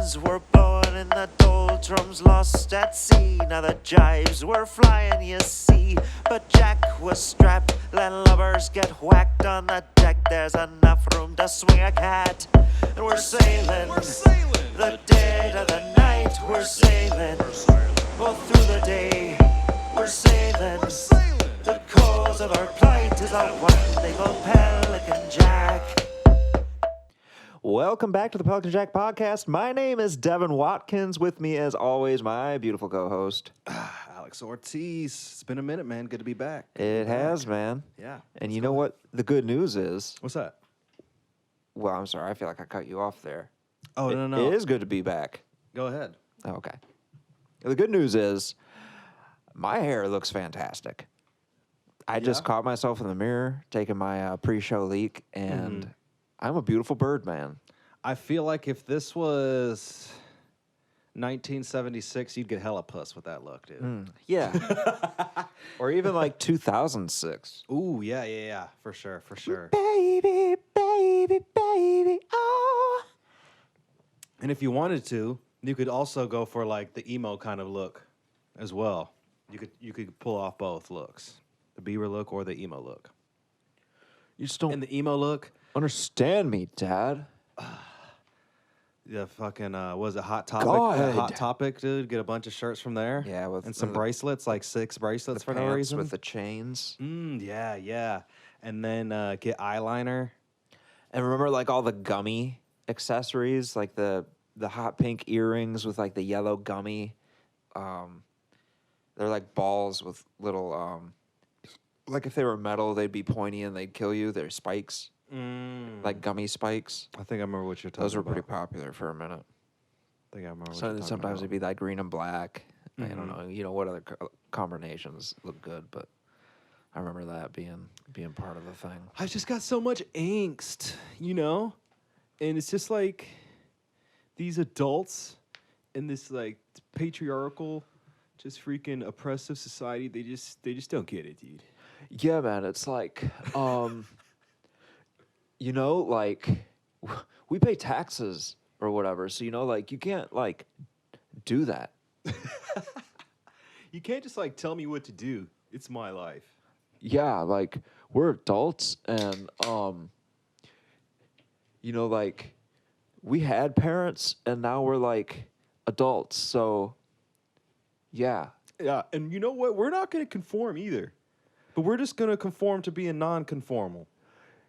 winds were blowing in the doldrums, lost at sea. Now the jives were flying, you see. But Jack was strapped, let lovers get whacked on the deck. There's enough room to swing a cat. And we're sailing, the dead of the night. We're sailing, all through the day. We're sailing, the cause of our plight is our one big old Pelican Jack. Welcome back to the Pelican Jack podcast. My name is Devin Watkins. With me, as always, my beautiful co-host. Alex Ortiz. It's been a minute, man. Good to be back. It has, man. Yeah. And you know what the good news is? What's that? Well, I'm sorry. I feel like I cut you off there. Oh, no. It is good to be back. Go ahead. Oh, okay. The good news is my hair looks fantastic. I just caught myself in the mirror taking my pre-show leak, and I'm a beautiful bird, man. I feel like if this was 1976, you'd get hella puss with that look, dude. Yeah. Or even like 2006. Ooh, yeah. For sure. Baby, baby, baby, oh. And if you wanted to, you could also go for like the emo kind of look as well. You could pull off both looks. The Bieber look or the emo look. You just don't And the emo look, understand me, Dad. the fucking was it Hot Topic? God. Hot Topic, dude. Get a bunch of shirts from there. Yeah, with and some the- bracelets, like 6 bracelets for no Pants reason. with the chains. Yeah. And then get eyeliner. And remember, like, all the gummy accessories, like the hot pink earrings with, like, the yellow gummy. They're like balls with little, like, if they were metal, they'd be pointy and they'd kill you. They're spikes, like gummy spikes. I think I remember what you're talking Those were about. pretty popular for a minute. I think I remember what So you're talking sometimes about. it'd be like green and black. I don't know, what other combinations look good, but I remember that being part of the thing. I just got so much angst, And it's just like these adults in this like patriarchal, just freaking oppressive society, they just don't get it, dude. Yeah, man, it's like, like we pay taxes or whatever, so like you can't like do that. You can't just like tell me what to do. It's my life. Yeah, like we're adults, and like we had parents, and now we're like adults. So, yeah, Yeah, and you know what? We're not going to conform either. But we're just going to conform to being non-conformal.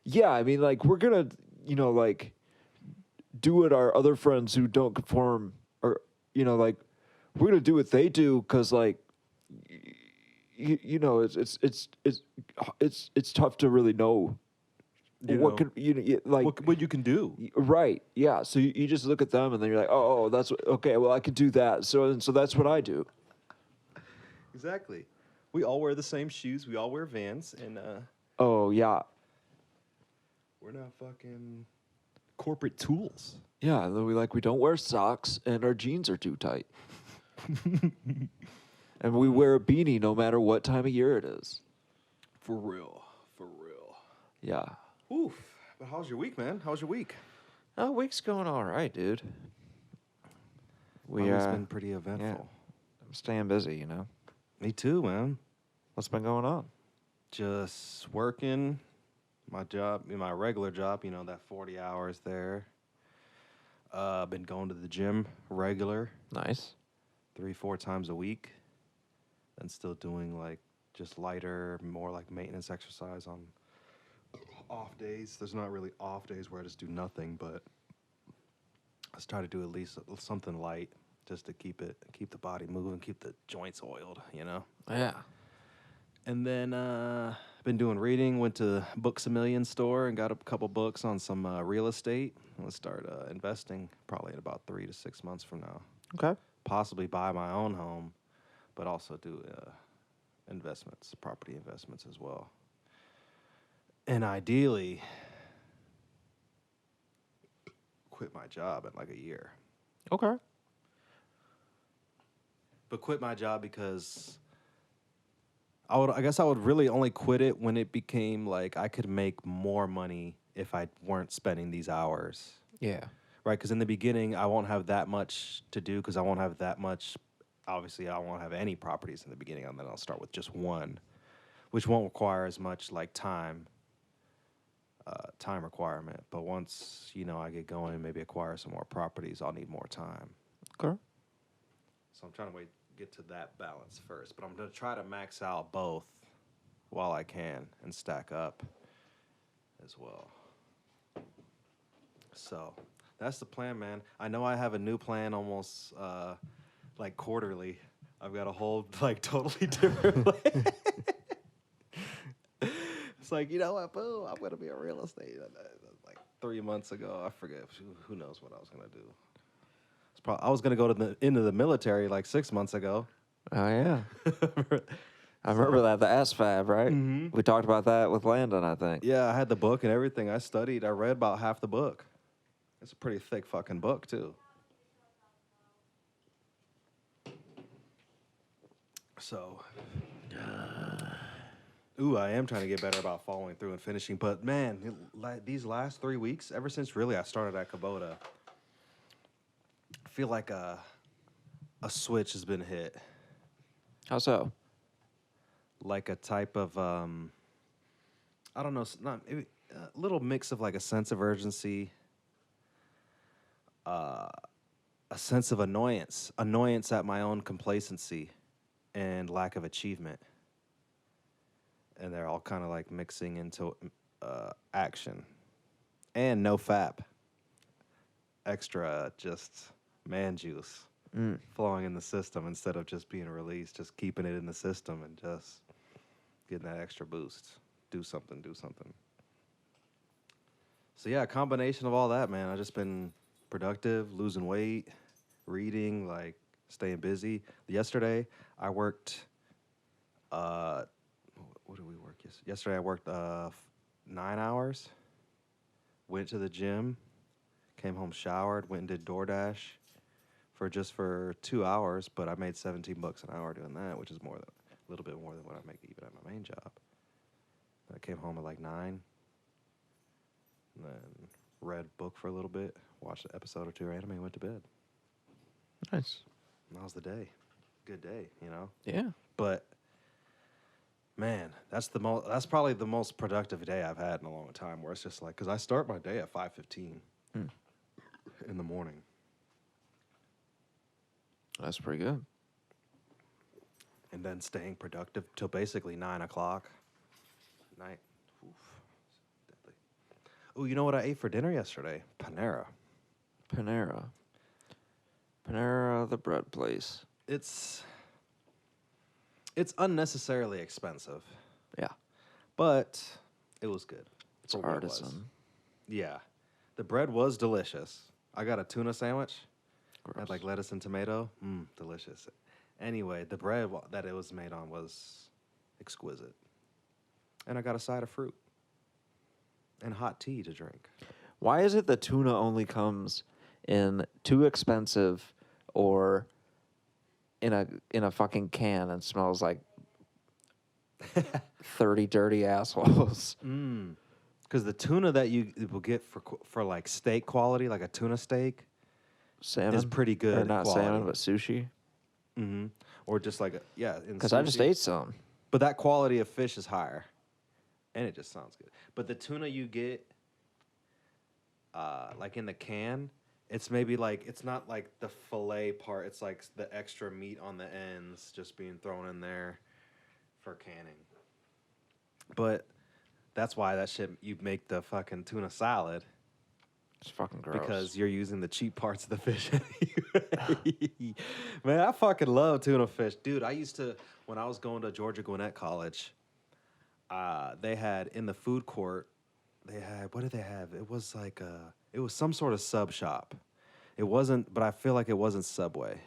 yeah. I mean, like we're gonna, like do what our other friends who don't conform, or like we're gonna do what they do, because like. It's tough to really know what can like What you can do. right, yeah. So you just look at them and then you're like, oh, that's okay. Well, I can do that. So that's what I do. Exactly. We all wear the same shoes. We all wear Vans, and Oh yeah, we're not fucking corporate tools. yeah. And then we don't wear socks, and our jeans are too tight, and we wear a beanie no matter what time of year it is. For real. Yeah. Oof. But how's your week, man? How's your week? Oh, week's going all right, dude. It's been pretty eventful. Yeah. I'm staying busy, Me too, man. What's been going on? Just working my job, my regular job, that 40 hours there. Been going to the gym regular, Nice. 3-4 times a week. And still doing like just lighter, more like maintenance exercise on off days. There's not really off days where I just do nothing, but let's try to do at least something light just to keep the body moving, keep the joints oiled, Yeah. And then been doing reading. Went to Books A Million store and got a couple books on some real estate. I'm gonna start investing probably in about 3 to 6 months from now. Okay. Possibly buy my own home, but also do investments, property investments as well. And ideally, quit my job in like a year. Okay. But quit my job because I guess I would really only quit it when it became like I could make more money if I weren't spending these hours. Yeah. right? Because in the beginning, I won't have that much to do because I won't have that much. Obviously, I won't have any properties in the beginning, and then I'll start with just one, which won't require as much like time requirement. But once I get going and maybe acquire some more properties, I'll need more time. Okay. So I'm trying to get to that balance first. But I'm gonna try to max out both while I can and stack up as well. So that's the plan, man. I know I have a new plan almost like quarterly. I've got a whole like totally different plan. It's like, you know what, boo, I'm gonna be a real estate. Like 3 months ago, I forget. Who knows what I was gonna do. I was gonna go to into the military like 6 months ago. Oh yeah. I remember that, the ASFAB, right? Mhm. We talked about that with Landon, I think. Yeah, I had the book and everything. I studied. I read about half the book. It's a pretty thick fucking book too. So, I am trying to get better about following through and finishing. But man, these last 3 weeks, ever since really I started at Kubota, I feel like a switch has been hit. How so? Like a type of I don't know, a little mix of like a sense of urgency, a sense of annoyance at my own complacency and lack of achievement. And they're all kind of like mixing into action. And no FAP. Extra just man juice flowing in the system instead of just being released, just keeping it in the system and just getting that extra boost. Do something. So yeah, a combination of all that, man. I've just been productive, losing weight, reading, like staying busy. Yesterday, I worked. What did we work yesterday? Yesterday, I worked 9 hours. Went to the gym, came home, showered, went and did DoorDash for 2 hours. But I made $17 an hour doing that, which is a little bit more than what I make even at my main job. I came home at like 9. And then read book for a little bit, watched an episode or two of anime, and went to bed. Nice. And that was the day. Good day, Yeah. But man, that's probably the most productive day I've had in a long time. Where it's just like, because I start my day at 5:15 in the morning. That's pretty good. And then staying productive till basically 9 o'clock at night. Oof, deadly. Oh, you know what I ate for dinner yesterday? Panera. Panera, the bread place. It's unnecessarily expensive, Yeah. but it was good. It's for what it was. artisan. Yeah. The bread was delicious. I got a tuna sandwich. Gross. Had like lettuce and tomato. Delicious. Anyway, the bread that it was made on was exquisite. And I got a side of fruit and hot tea to drink. Why is it the tuna only comes in too expensive or in a fucking can and smells like 30 dirty assholes? Because the tuna that you will get for like steak quality, like a tuna steak, Salmon is pretty good. Or not quality. salmon, but sushi. Mm-hmm. Or just like Because I just ate some. But that quality of fish is higher, and it just sounds good. But the tuna you get, like in the can, it's maybe like it's not like the fillet part. It's like the extra meat on the ends just being thrown in there for canning. But that's why that shit you make the fucking tuna salad. It's fucking gross. Because you're using the cheap parts of the fish anyway. Man, I fucking love tuna fish. Dude, I used to, when I was going to Georgia Gwinnett College, they had in the food court, what did they have? It was like, it was some sort of sub shop. It wasn't, but I feel like it wasn't Subway.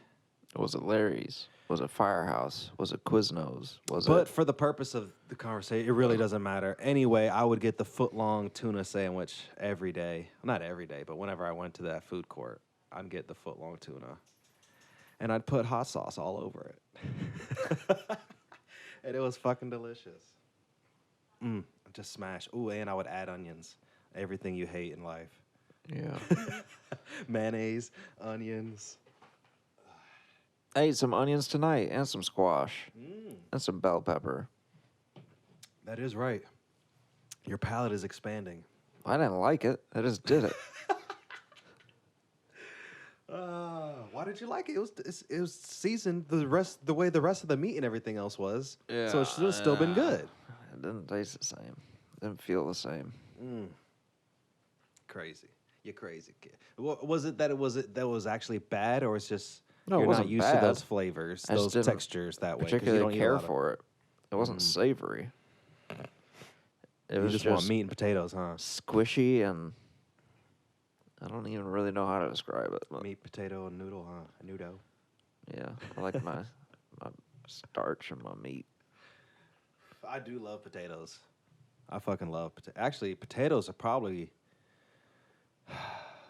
Was it Larry's? Was it Firehouse? Was it Quiznos? But for the purpose of the conversation, it really doesn't matter. Anyway, I would get the foot-long tuna sandwich every day. Not every day, but whenever I went to that food court, I'd get the foot-long tuna. And I'd put hot sauce all over it. And it was fucking delicious. Just smash. Ooh, and I would add onions. Everything you hate in life. Yeah. Mayonnaise, onions. I ate some onions tonight and some squash and some bell pepper. That is right. Your palate is expanding. I didn't like it. I just did it. Why did you like it? It was seasoned the way the rest of the meat and everything else was. So it should have still been good. It didn't taste the same. Didn't feel the same. Crazy. You're crazy kid. Was it that was actually bad, or it's just No, it you're wasn't not used bad. to those flavors, I just those didn't textures that way? 'Cause you particularly don't eat a care lot of- for it. It wasn't savory. It You was just want meat and potatoes, huh? squishy, and I don't even really know how to describe it. But Meat, potato, and noodle, huh? A noodle. yeah, I like my starch and my meat. I do love potatoes. I fucking love potatoes. Actually, potatoes are probably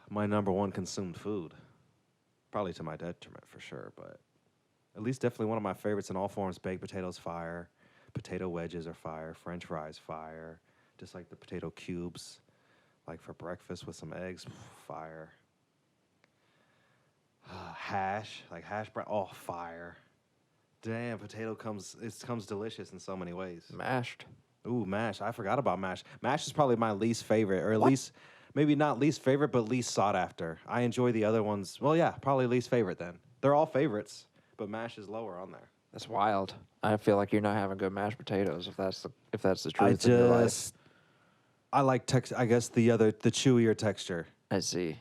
my number one consumed food. Probably to my detriment for sure, but at least definitely one of my favorites in all forms. Baked potatoes, fire. Potato wedges are fire. French fries, fire. Just like the potato cubes, like for breakfast with some eggs, fire. Hash, like hash brown, oh, fire. Damn, it comes delicious in so many ways. Mashed. Ooh, mash. I forgot about mash. Mash is probably my least favorite, or at least, maybe not least favorite, but least sought after. I enjoy the other ones. Well, yeah, probably least favorite then. They're all favorites, but mash is lower on there. That's wild. I feel like you're not having good mashed potatoes if that's the truth in your life. I like I guess the chewier texture. I see.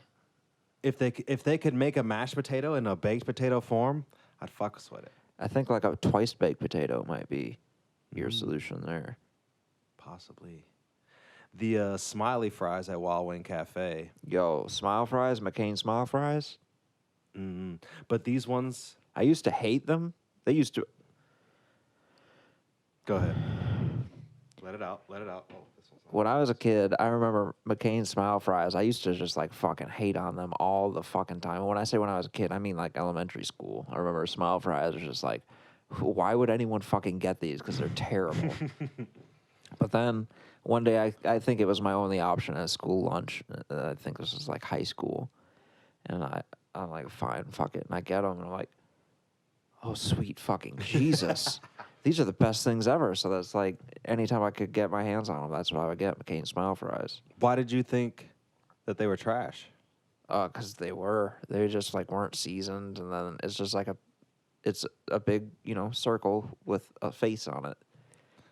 If they could make a mashed potato in a baked potato form, I'd fuck with it. I think like a twice baked potato might be your solution there. Possibly. The smiley fries at Wild Wing Cafe. Yo, smile fries, McCain smile fries. But these ones, I used to hate them. They used to. go ahead. Let it out. Let it out. Oh, this one's When I was a kid, I remember McCain smile fries. I used to just like fucking hate on them all the fucking time. And when I say when I was a kid, I mean like elementary school. I remember smile fries was just like, why would anyone fucking get these? Because they're terrible. But then one day, I think it was my only option at school lunch. I think this was like high school. And I'm like, fine, fuck it. And I get them, and I'm like, oh, sweet fucking Jesus. These are the best things ever. So that's like, anytime I could get my hands on them, that's what I would get, McCain smile fries. Why did you think that they were trash? Because they just like weren't seasoned. And then it's just like it's a big, circle with a face on it.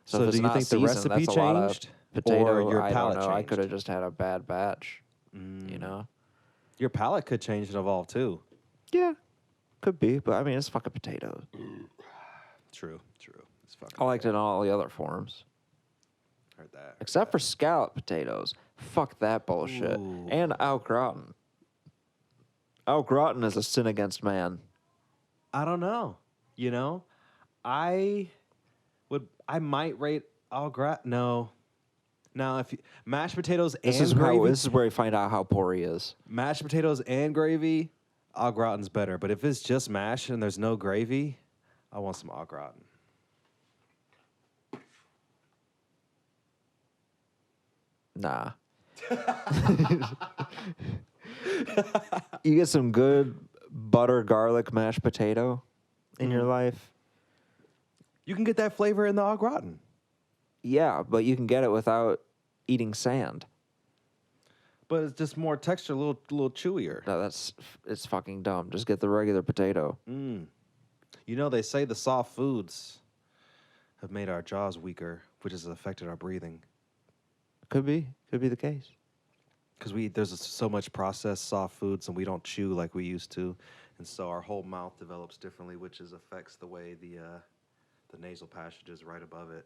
So if do it's you not think the seasoned, recipe that's a lot of changed, potato, or your I don't palate know. I changed? could have just had a bad batch, Your palate could change and evolve too. Yeah, could be. But I mean, it's fucking potatoes. True. It's fucking. I liked it in all the other forms, Heard that. except for scallop potatoes. Fuck that bullshit. Ooh. And au gratin. Au gratin is a sin against man. I don't know. I might rate au gratin. No. Now, if mashed potatoes This and is gravy, this is where you find out how poor he is. mashed potatoes and gravy, au gratin's better. But if it's just mash and there's no gravy, I want some au gratin. Nah. You get some good butter garlic mashed potato in your life. You can get that flavor in the au gratin. Yeah, but you can get it without eating sand. But it's just more texture, a little chewier. No, it's fucking dumb. Just get the regular potato. They say the soft foods have made our jaws weaker, which has affected our breathing. Could be the case. Because there's so much processed soft foods and we don't chew like we used to. And so our whole mouth develops differently, which affects the way the nasal passages right above it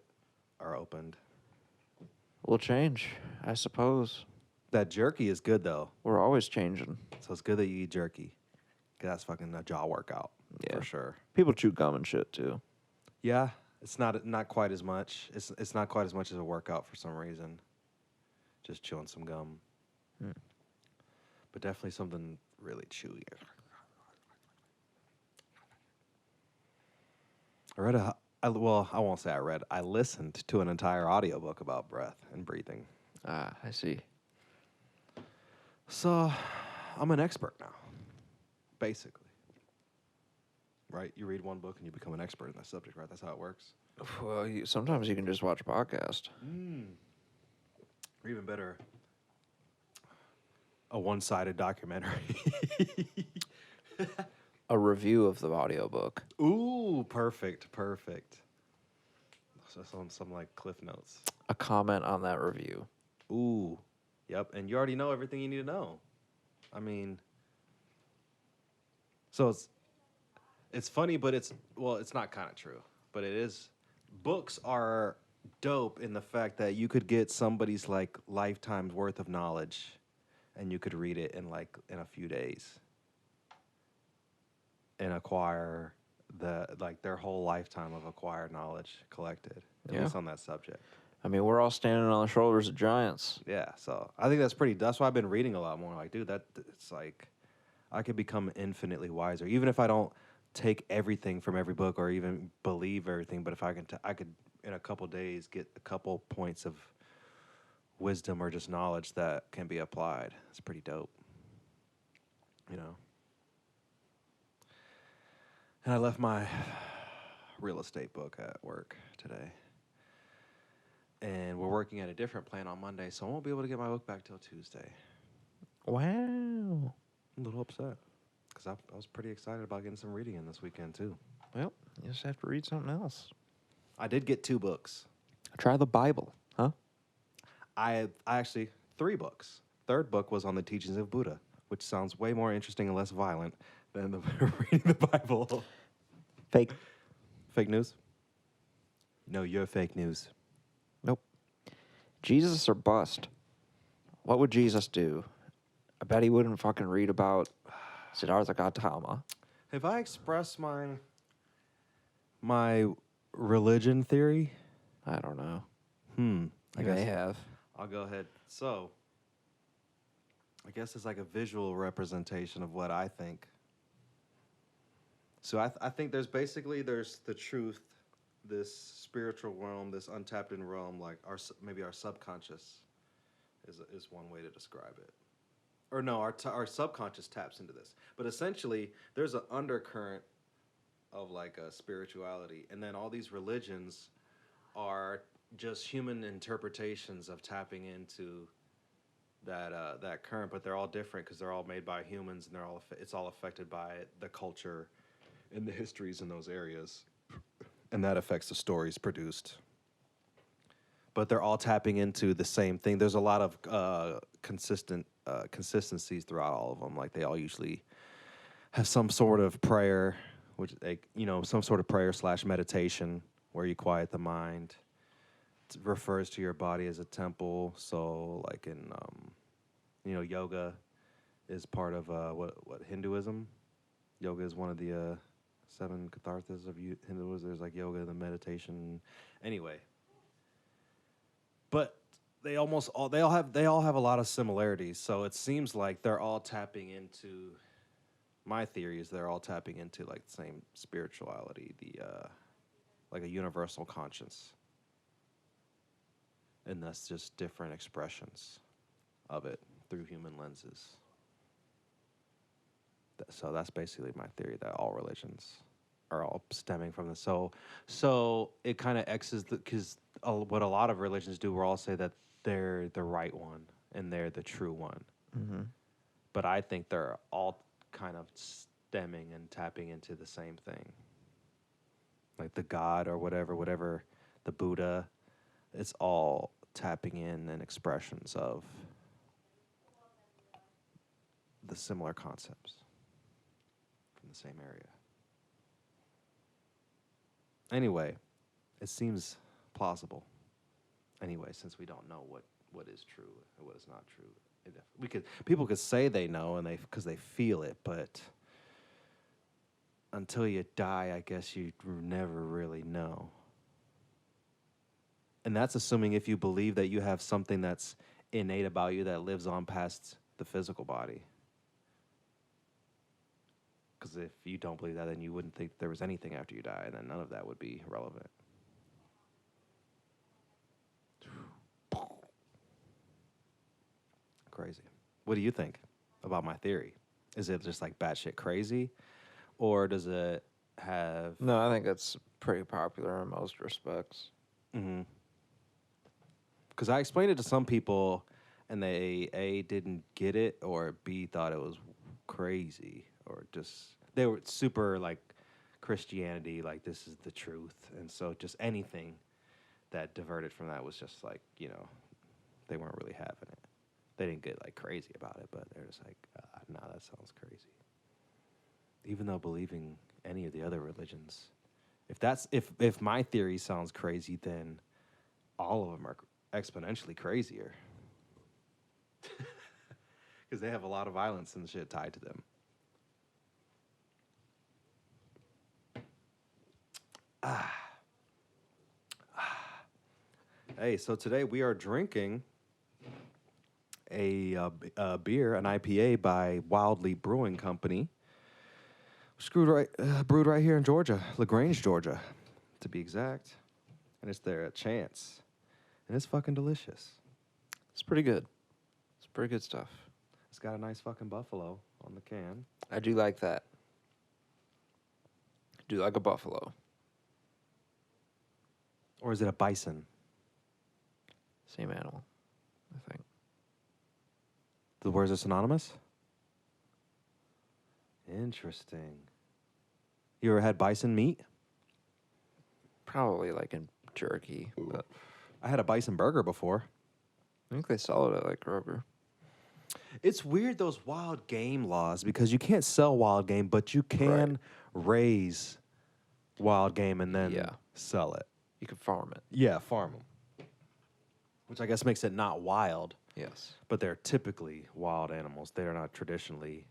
are opened. We'll change, I suppose. That jerky is good, though. We're always changing. So it's good that you eat jerky. 'Cause that's fucking a jaw workout, for sure. People chew gum and shit, too. Yeah, it's not quite as much. It's not quite as much as a workout for some reason. Just chewing some gum. But definitely something really chewy. I won't say I read. I listened to an entire audiobook about breath and breathing. Ah, I see. So, I'm an expert now, basically. Right? You read one book and you become an expert in that subject, right? That's how it works. Well, sometimes you can just watch a podcast. Or even better, a one-sided documentary. A review of the audiobook. Ooh, perfect, perfect. So some like cliff notes. A comment on that review. Ooh, yep. And you already know everything you need to know. I mean, so it's funny, but it's not kind of true, but it is. Books are dope in the fact that you could get somebody's like lifetime's worth of knowledge, and you could read it in a few days, and acquire their whole lifetime of acquired knowledge collected, at Yeah. least on that subject. I mean, we're all standing on the shoulders of giants. Yeah, so I think that's why I've been reading a lot more. Like, dude, it's like I could become infinitely wiser, even if I don't take everything from every book or even believe everything. But if I could in a couple days get a couple points of wisdom or just knowledge that can be applied. It's pretty dope, you know. And I left my real estate book at work today. And we're working at a different plant on Monday, so I won't be able to get my book back till Tuesday. Wow. I'm a little upset because I was pretty excited about getting some reading in this weekend, too. Well, you just have to read something else. I did get 2 books. Try the Bible, huh? I actually 3 books. Third book was on the teachings of Buddha, which sounds way more interesting and less violent than reading the Bible. Fake. Fake news? No, you're fake news. Nope. Jesus or bust? What would Jesus do? I bet he wouldn't fucking read about Siddhartha Gautama. Have I expressed my religion theory? I don't know. I You guess may have. I'll go ahead. So, I guess it's like a visual representation of what I think. So I think there's the truth, this spiritual realm, this untapped in realm, like maybe our subconscious is one way to describe it. Or no, our subconscious taps into this. But essentially, there's an undercurrent of like a spirituality, and then all these religions are just human interpretations of tapping into that current, but they're all different because they're all made by humans, and it's all affected by the culture and the histories in those areas, and that affects the stories produced. But they're all tapping into the same thing. There's a lot of consistencies throughout all of them. Like they all usually have some sort of prayer, some sort of prayer / meditation where you quiet the mind. It refers to your body as a temple. So, like in yoga is part of what Hinduism. Yoga is one of the 7 catharthas of Hinduism. There's like yoga, the meditation. Anyway, but they all have a lot of similarities. So it seems like they're all tapping into. My theory is they're all tapping into like the same spirituality, like a universal conscience, and that's just different expressions of it through human lenses. So that's basically my theory, that all religions are all stemming from this. So it kind of X's because what a lot of religions do, we'll all say that they're the right one and they're the true one. Mm-hmm. But I think they're all kind of stemming and tapping into the same thing. Like the God or whatever, the Buddha, it's all tapping in and expressions of the similar concepts from the same area. Anyway, it seems plausible. Anyway, since we don't know what is true and what is not true, people could say they know and because they feel it, but until you die, I guess you never really know. And that's assuming if you believe that you have something that's innate about you that lives on past the physical body. Because if you don't believe that, then you wouldn't think there was anything after you die, and then none of that would be relevant. Crazy. What do you think about my theory? Is it just like batshit crazy, or does it have? No, I think it's pretty popular in most respects. Because I explained it to some people, and they A, didn't get it, or B, thought it was crazy, or just they were super like Christianity, like this is the truth, and so just anything that diverted from that was just like, you know, they weren't really having it. They didn't get like crazy about it, but they're just like, nah, that sounds crazy. Even though believing any of the other religions, if my theory sounds crazy, then all of them are exponentially crazier. Because they have a lot of violence and shit tied to them. Hey, so today we are drinking a beer, an IPA by Wildly Brewing Company. Brewed right here in Georgia, LaGrange, Georgia, to be exact. And it's there at Chance. And it's fucking delicious. It's pretty good. It's pretty good stuff. It's got a nice fucking buffalo on the can. I do like that. I do like a buffalo. Or is it a bison? Same animal, I think. The words are synonymous? Interesting. You ever had bison meat? Probably like in jerky. But I had a bison burger before. I think they sell it at like Kroger. It's weird, those wild game laws, because you can't sell wild game, but you can raise wild game and then sell it. You can farm it. Yeah, farm them. Which I guess makes it not wild. Yes. But they're typically wild animals. They are not traditionally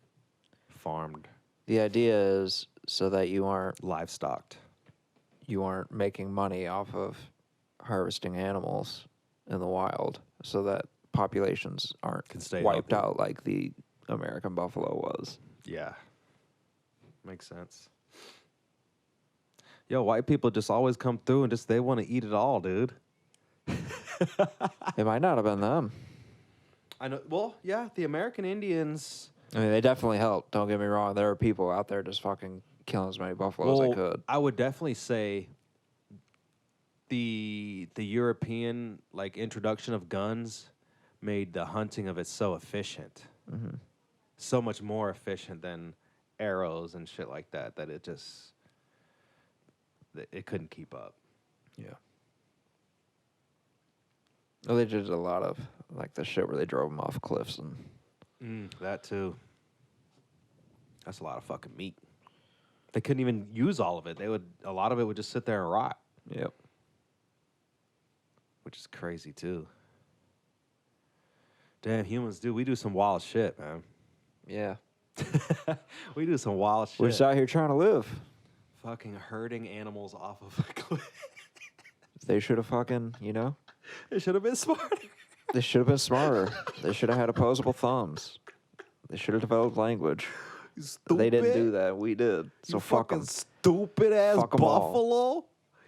farmed. The idea is so that you aren't Livestocked. making money off of harvesting animals in the wild, so that populations aren't Can stay wiped healthy. out like the American buffalo was. Yeah. Makes sense. Yo, white people just always come through and just they want to eat it all, dude. It might not have been them. I know. Well, yeah, the American Indians. I mean, they definitely helped. Don't get me wrong. There are people out there just fucking killing as many buffalo as they could. I would definitely say the European like introduction of guns made the hunting of it so efficient, so much more efficient than arrows and shit like that. That it couldn't keep up. Yeah. Well, they did a lot of like the shit where they drove them off cliffs and That too. That's a lot of fucking meat. They couldn't even use all of it. A lot of it would just sit there and rot. Yep. Which is crazy too. Damn, humans we do some wild shit, man. Yeah. We do some wild shit. We're just out here trying to live. Fucking herding animals off of a cliff. They should have fucking, They should have been smarter. they should have been smarter. They should have had opposable thumbs. They should have developed language. They didn't do that. We did. So You fuck fucking them. stupid ass Fuck 'em all. buffalo.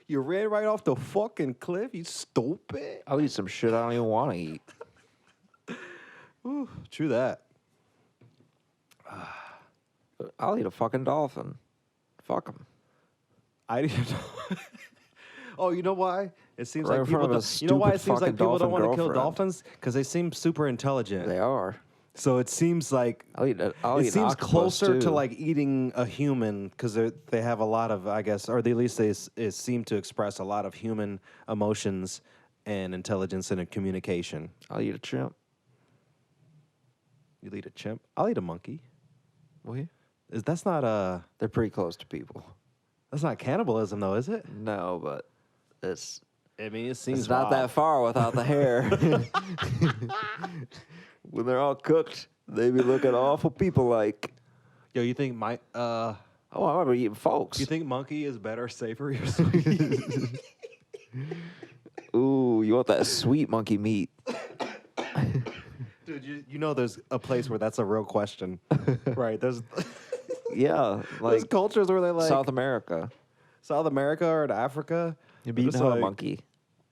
You ran right off the fucking cliff. You stupid. I'll eat some shit I don't even want to eat. Ooh, true that. I'll eat a fucking dolphin. Fuck them. I didn't know. Oh, you know why? It seems Right like in front people. of a You know why it stupid seems like fucking people don't want to dolphin kill girlfriend. dolphins? Because they seem super intelligent. They are. So it seems like I'll eat it an seems octopus, closer to too. like eating a human because they have a lot of, I guess, or at least they seem to express a lot of human emotions and intelligence and communication. I'll eat a chimp. You'll eat a chimp. I'll eat a monkey. Will you? That's not They're pretty close to people. that's not cannibalism though, is it? No, but it's I mean, it seems it's not that far without the hair. When they're all cooked, they be looking awful people like. Yo, you think Oh, I'm gonna be eating folks. you think monkey is better, savory, or sweet? Ooh, you want that sweet monkey meat? Dude, you know there's a place where that's a real question, right? There's Yeah, there's like cultures where they like South America. South America or in Africa. You'd be just eating a like, monkey.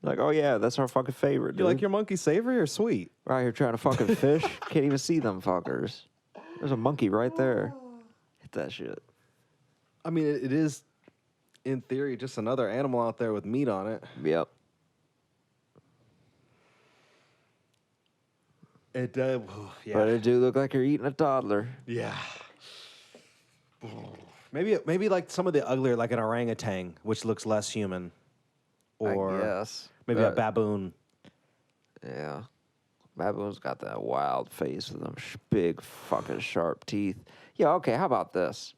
Like, oh yeah, that's our fucking favorite, dude. You like your monkey savory or sweet? We're out here trying to fucking fish. Can't even see them fuckers. There's a monkey right there. Hit that shit. I mean, it is, in theory, just another animal out there with meat on it. Yep. It does, But it do look like you're eating a toddler. Yeah. Maybe like some of the uglier, like an orangutan, which looks less human, or I guess. maybe a baboon. Yeah. Baboon's got that wild face with them big fucking sharp teeth. Yeah, okay, how about this?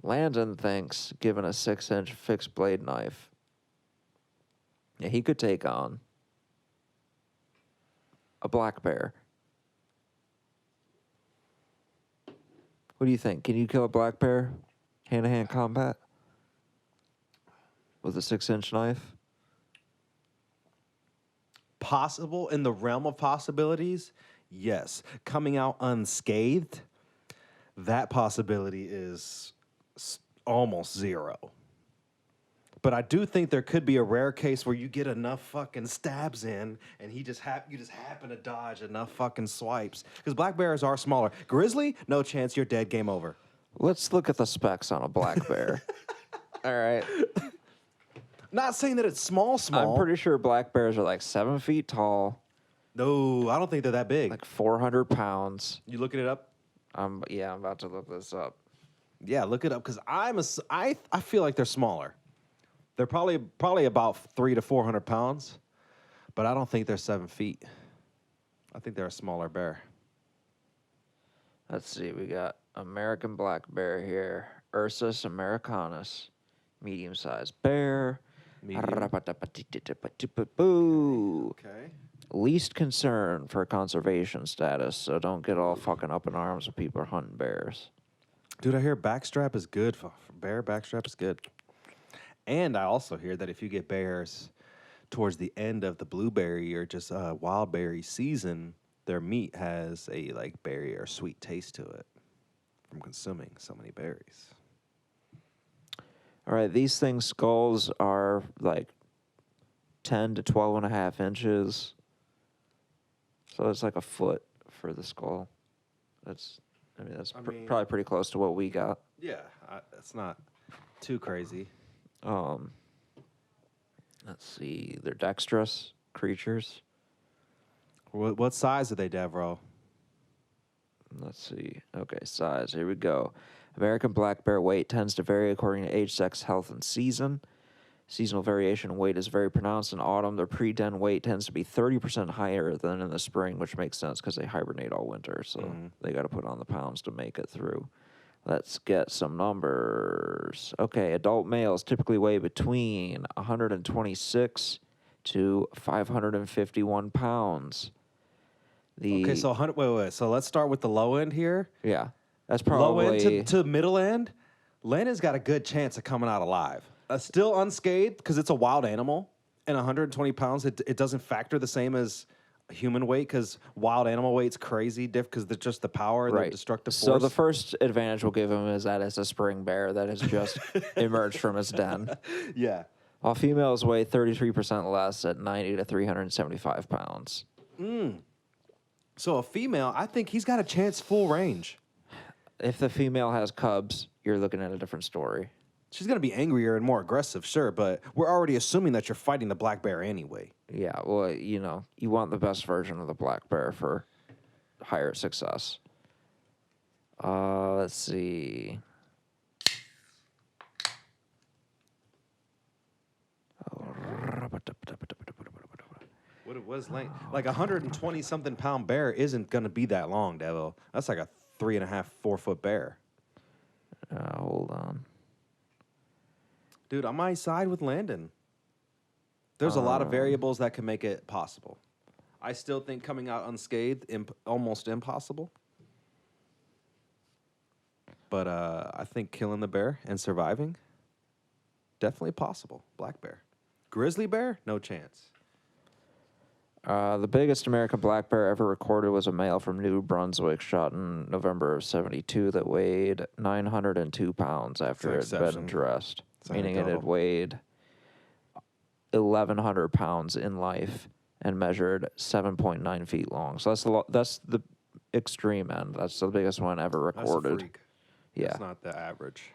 Landon thinks, given a 6-inch fixed blade knife, yeah, he could take on a black bear. What do you think? Can you kill a black bear? Hand-to-hand combat? With a 6-inch knife? Possible in the realm of possibilities, yes. Coming out unscathed, that possibility is almost zero. But I do think there could be a rare case where you get enough fucking stabs in, and you just happen to dodge enough fucking swipes. Because black bears are smaller. Grizzly, no chance. You're dead. Game over. Let's look at the specs on a black bear. All right. Not saying that it's small. I'm pretty sure black bears are like 7 feet tall, No, I don't think they're that big. like 400 pounds. You looking it up? I'm about to look this up. Yeah, look it up. Because I feel like they're smaller. They're probably about 300 to 400 pounds, but I don't think they're 7 feet. I think they're a smaller bear. Let's see. We got American black bear here. Ursus americanus. Medium-sized bear. Medium. Boo. Okay. Least concern for conservation status, so don't get all fucking up in arms when people are hunting bears. Dude, I hear backstrap is good. For bear, backstrap is good. And I also hear that if you get bears towards the end of the blueberry or just wild berry season, their meat has a like berry or sweet taste to it from consuming so many berries. All right, these things' skulls are like 10 to 12 and a half inches. So it's like a foot for the skull. That's probably pretty close to what we got. Yeah, it's not too crazy. Let's see. They're dexterous creatures. What size are they, Devro? Let's see. Okay, size. Here we go. American black bear weight tends to vary according to age, sex, health, and season. Seasonal variation in weight is very pronounced in autumn. Their pre-den weight tends to be 30% higher than in the spring, which makes sense because they hibernate all winter, so they got to put on the pounds to make it through. Let's get some numbers. Okay, adult males typically weigh between 126 to 551 pounds. Okay, so wait. So let's start with the low end here. Yeah, that's Low probably... end to middle end. Landon's got a good chance of coming out alive. Still unscathed because it's a wild animal, and 120 pounds, it doesn't factor the same as human weight because wild animal weight's crazy diff because they're just the power and the destructive force. So the first advantage we'll give him is that it's a spring bear that has just emerged from its den. Yeah. While females weigh 33% less at 90 to 375 pounds. So a female, I think he's got a chance full range. If the female has cubs, you're looking at a different story. She's going to be angrier and more aggressive, sure, but we're already assuming that you're fighting the black bear anyway. Yeah, well, you want the best version of the black bear for higher success. Let's see. What was length? Like 120 something pound bear isn't going to be that long, Devo. That's like a 3.5, 4 foot bear. Hold on. Dude, I might side with Landon. There's a lot of variables that can make it possible. I still think coming out unscathed, almost impossible. But I think killing the bear and surviving, definitely possible. Black bear. Grizzly bear, no chance. The biggest American black bear ever recorded was a male from New Brunswick shot in November of 72 that weighed 902 pounds after an it had been exception. dressed, It's meaning it had anecdotal. weighed 1,100 pounds in life and measured 7.9 feet long. So that's the extreme end. That's the biggest one ever That's a recorded. freak. Yeah. That's not the average.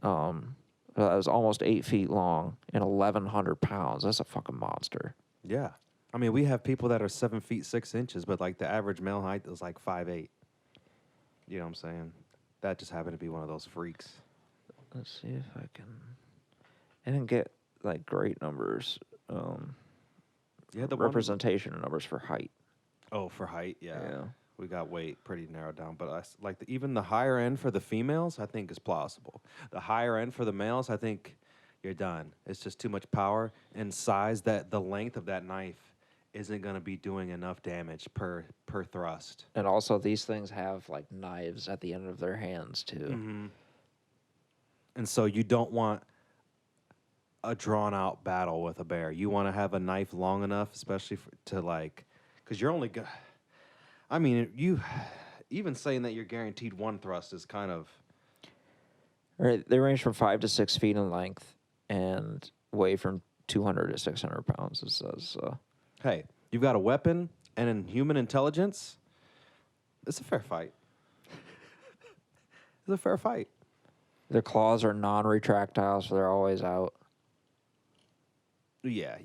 That was almost 8 feet long and 1,100 pounds. That's a fucking monster. Yeah. I mean, we have people that are 7 feet 6 inches, but like the average male height is like 5'8". You know what I'm saying? That just happened to be one of those freaks. Let's see if I can. I didn't get like great numbers. Yeah, the representation numbers for height. Oh, for height, yeah. Yeah. We got weight pretty narrowed down, but even the higher end for the females, I think is plausible. The higher end for the males, I think you're done. It's just too much power and size that the length of that knife isn't going to be doing enough damage per thrust. And also, these things have like knives at the end of their hands too. Mm-hmm. And so you don't want a drawn out battle with a bear. You want to have a knife long enough, especially because you're only. I mean, you even saying that you're guaranteed one thrust is kind of. Right, they range from 5 to 6 feet in length and weigh from 200 to 600 pounds. It says. Hey, you've got a weapon and in human intelligence. It's a fair fight. It's a fair fight. Their claws are non-retractile, so they're always out. Yeah.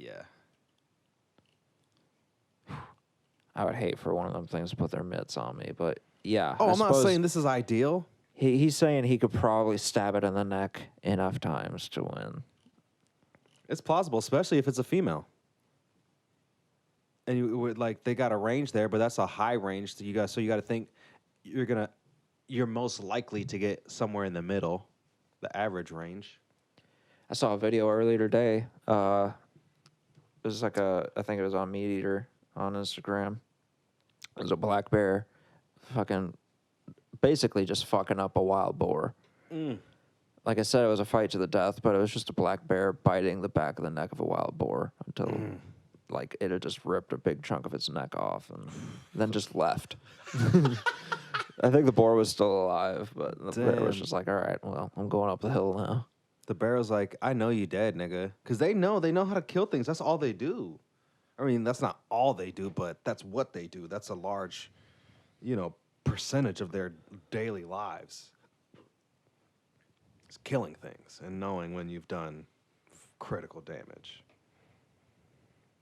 I would hate for one of them things to put their mitts on me, but yeah. Oh, I I'm not saying this is ideal. He's saying he could probably stab it in the neck enough times to win. It's plausible, especially if it's a female. And you would they got a range there, but that's a high range. So you got to think you're most likely to get somewhere in the middle, the average range. I saw a video earlier today. It was I think it was on Meat Eater on Instagram. It was a black bear basically just fucking up a wild boar. Like I said, it was a fight to the death, but it was just a black bear biting the back of the neck of a wild boar until it had just ripped a big chunk of its neck off and then just left. I think the boar was still alive, but the bear was just like, all right, well, I'm going up the hill now. The bear was like, I know you dead, nigga. Because they know how to kill things. That's all they do. I mean, that's not all they do, but that's what they do. That's a large, percentage of their daily lives. It's killing things and knowing when you've done critical damage.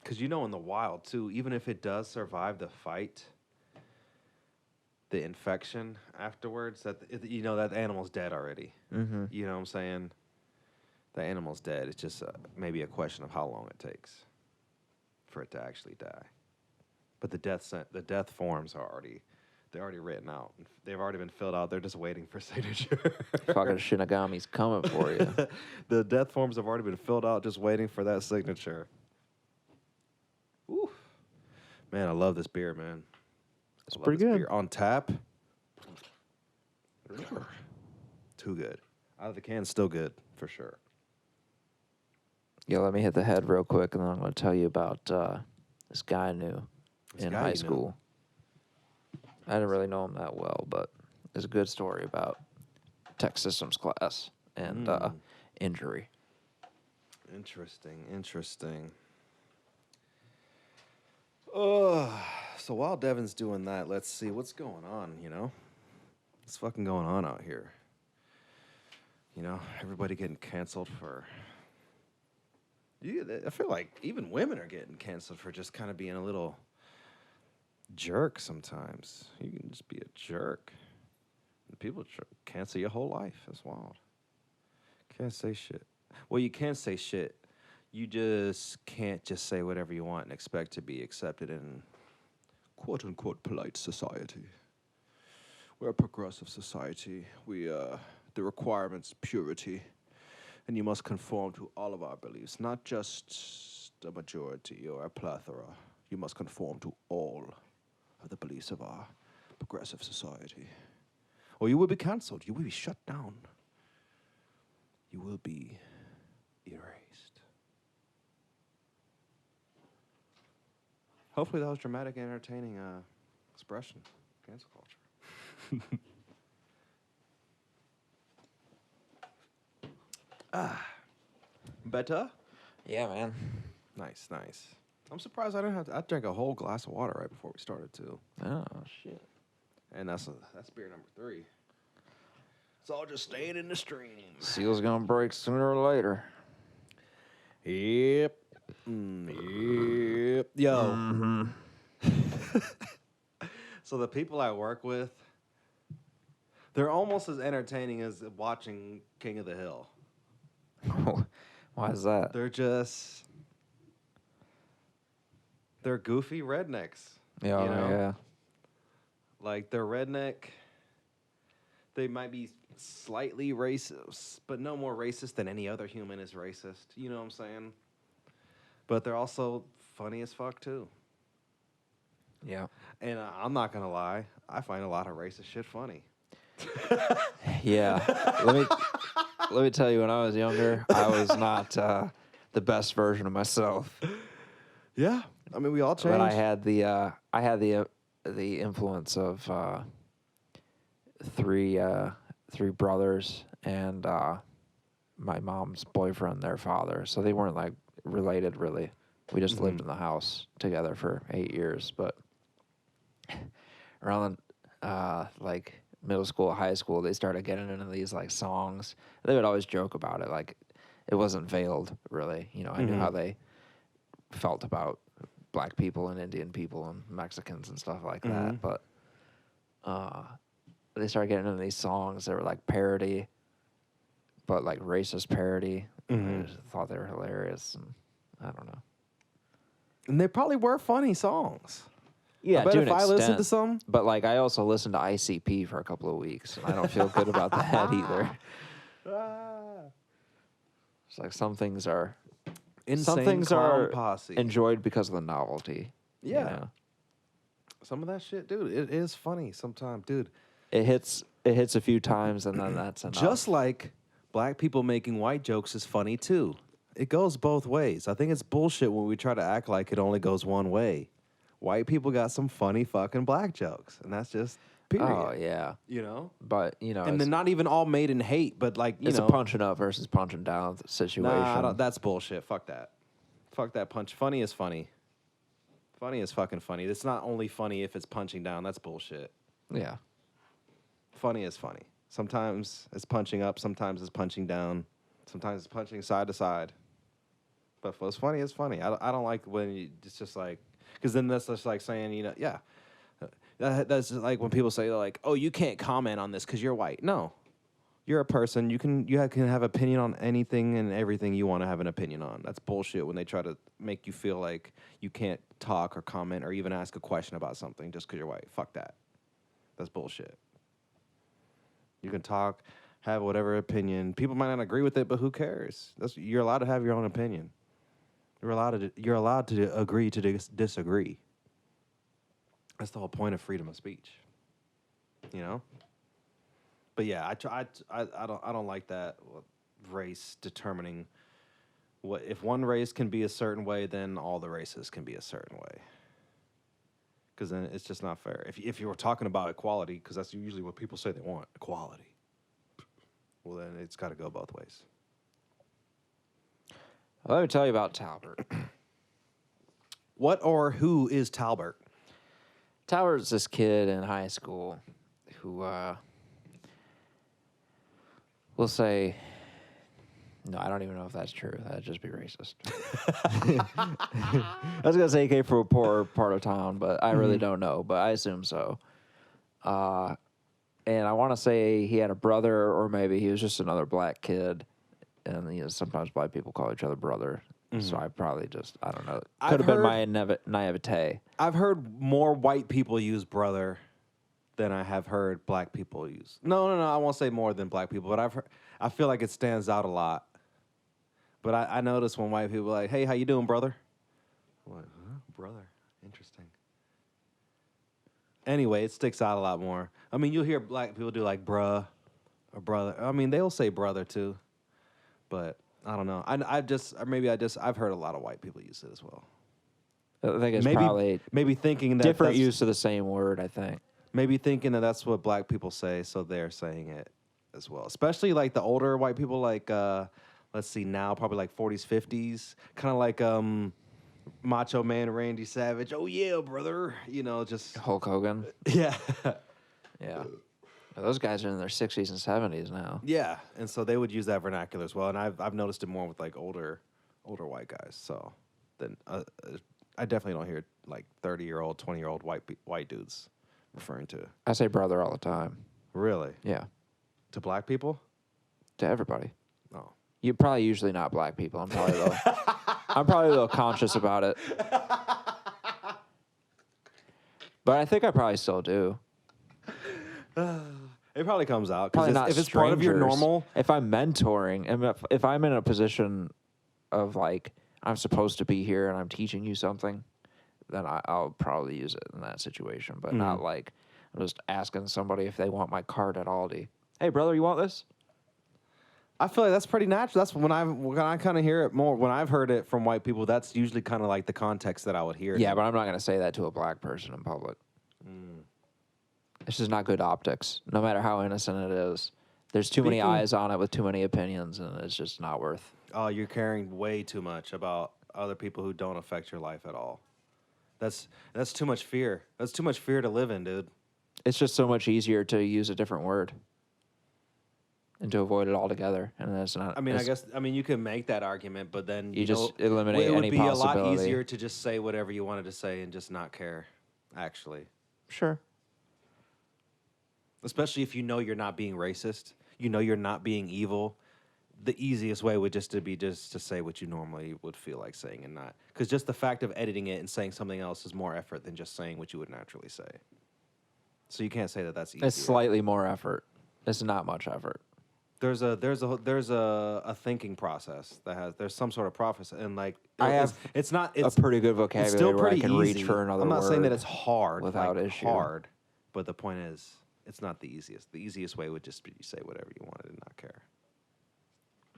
Because in the wild, too, even if it does survive the fight, the infection afterwards, that animal's dead already. Mm-hmm. You know what I'm saying? The animal's dead. It's just maybe a question of how long it takes for it to actually die. But the death forms they're already written out. They've already been filled out. They're just waiting for signature. Fucking Shinigami's coming for you. The death forms have already been filled out, just waiting for that signature. Ooh. Man, I love this beer, man. It's pretty good. Beer on tap. Too good. Out of the can, still good, for sure. Yeah, let me hit the head real quick, and then I'm going to tell you about this guy I knew in high school. I didn't really know him that well, but it's a good story about tech systems class and injury. Interesting. So while Devin's doing that, let's see what's going on, What's fucking going on out here? Everybody getting canceled for... I feel like even women are getting canceled for just kind of being a little jerk sometimes. You can just be a jerk. And people cancel your whole life. That's wild. Can't say shit. Well, you can say shit. You just can't just say whatever you want and expect to be accepted in quote-unquote polite society. We're a progressive society. The requirement's purity. And you must conform to all of our beliefs, not just a majority or a plethora. You must conform to all of the beliefs of our progressive society. Or you will be canceled. You will be shut down. You will be erased. Hopefully that was dramatic and entertaining expression. Cancel culture. Better? Yeah, man. Nice, nice. I'm surprised I didn't have to. I drank a whole glass of water right before we started too, Oh shit. and that's beer number 3. It's all just staying in the stream. Seal's gonna break sooner or later. Yep. Yep. Yo. Mm-hmm. So the people I work with, they're almost as entertaining as watching King of the Hill. Why is that? They're goofy rednecks. Yeah, you know? yeah. Like they're redneck. They might be slightly racist, but no more racist than any other human is racist. You know what I'm saying? But they're also funny as fuck too. Yeah. And I'm not gonna lie, I find a lot of racist shit funny. Yeah. Let me tell you, when I was younger, I was not the best version of myself. Yeah, I mean we all change. But I had the influence of three brothers and my mom's boyfriend, their father. So they weren't like related really. We just lived in the house together for 8 years. But around like middle school, high school, they started getting into these like songs. They would always joke about it, like it wasn't veiled really. You know, I knew how they felt about black people and Indian people and Mexicans and stuff like that. But they started getting into these songs that were like parody, but like racist parody. I just thought they were hilarious, and I don't know. And they probably were funny songs. Yeah, I bet to if an I listened extent. to some, But like I also listened to ICP for a couple of weeks, and I don't feel good about that either. It's like some things are Insane Clown Posse. enjoyed because of the novelty. you Yeah. know? Some of that shit, dude, it is funny sometimes, dude. It hits a few times, and then that's enough. Just like black people making white jokes is funny too. It goes both ways. I think it's bullshit when we try to act like it only goes one way. White people got some funny fucking black jokes, and that's just period. Oh yeah, You know? but you know, And it's, they're not even all made in hate, but like, you it's know. a punching up versus punching down situation. Nah, I don't, that's bullshit. Fuck that. Fuck that punch. Funny is funny. Funny is fucking funny. It's not only funny if it's punching down. That's bullshit. Yeah. Funny is funny. Sometimes it's punching up. Sometimes it's punching down. Sometimes it's punching side to side. But what's funny is funny. I don't like when it's just like, because then that's just like saying, you know, yeah. That's like when people say like, oh, you can't comment on this because you're white. No. You're a person. You can have opinion on anything and everything you want to have an opinion on. That's bullshit when they try to make you feel like you can't talk or comment or even ask a question about something just because you're white. Fuck that. That's bullshit. You can talk, have whatever opinion. People might not agree with it, but who cares? You're allowed to have your own opinion. You're allowed to agree to disagree. That's the whole point of freedom of speech. You know? But yeah, I don't like that race determining what if one race can be a certain way, then all the races can be a certain way. Because then it's just not fair. If you were talking about equality, because that's usually what people say they want, equality. Well, then it's got to go both ways. Well, let me tell you about Talbert. What or who is Talbert? Talbert's this kid in high school who, we'll say, no, I don't even know if that's true. That'd just be racist. I was going to say he came from a poor part of town, but I really don't know, but I assume so. And I want to say he had a brother, or maybe he was just another black kid. And you know, sometimes black people call each other brother. So I probably just, I don't know. Could have been my naivete. I've heard more white people use brother than I have heard black people use. No, I won't say more than black people, but I feel like it stands out a lot. But I notice when white people are like, hey, how you doing, brother? I'm like, huh? Brother. Interesting. Anyway, it sticks out a lot more. I mean, you'll hear black people do like bruh or brother. I mean, they'll say brother too. But I don't know. I've heard a lot of white people use it as well. I think it's probably maybe thinking that different that's- use of the same word, I think. Maybe thinking that that's what black people say, so they're saying it as well. Especially like the older white people, like let's see now, probably like 40s, 50s, kind of like Macho Man Randy Savage. Oh yeah, brother. You know, just Hulk Hogan. yeah, Yeah. Those guys are in their 60s and 70s now. yeah. And so they would use that vernacular as well. And I've noticed it more with like older white guys. So then I definitely don't hear like 30-year-old, 20-year-old white dudes referring to. I say brother all the time. Really? Yeah. To black people? To everybody. Oh. You're probably usually not black people. I'm probably a little conscious about it. But I think I probably still do. It probably comes out Probably because not if it's part of your strangers. normal. If I'm mentoring, and if I'm in a position of like I'm supposed to be here and I'm teaching you something, then I'll probably use it in that situation. But not like I'm just asking somebody if they want my card at Aldi. Hey, brother, you want this? I feel like that's pretty natural. That's when I kind of hear it more. When I've heard it from white people, that's usually kind of like the context that I would hear. Yeah, but I'm not going to say that to a black person in public. It's just not good optics, no matter how innocent it is. There's too many eyes on it with too many opinions, and it's just not worth. Oh, you're caring way too much about other people who don't affect your life at all. That's too much fear. That's too much fear to live in, dude. It's just so much easier to use a different word and to avoid it altogether. And that's not. I mean, you can make that argument, but then You just eliminate it would any be a lot possibility. easier to just say whatever you wanted to say and just not care. Actually, Sure. especially if you know you're not being racist, you know you're not being evil. The easiest way would just to say what you normally would feel like saying and not. Because just the fact of editing it and saying something else is more effort than just saying what you would naturally say. So you can't say that that's easy. It's slightly more effort. It's not much effort. There's a thinking process there's some sort of process, and like it's A pretty good vocabulary it's still where I pretty can easy. reach for another I'm not word saying that it's hard without like issue. hard, but the point is it's not the easiest. The easiest way would just be say whatever you wanted and not care.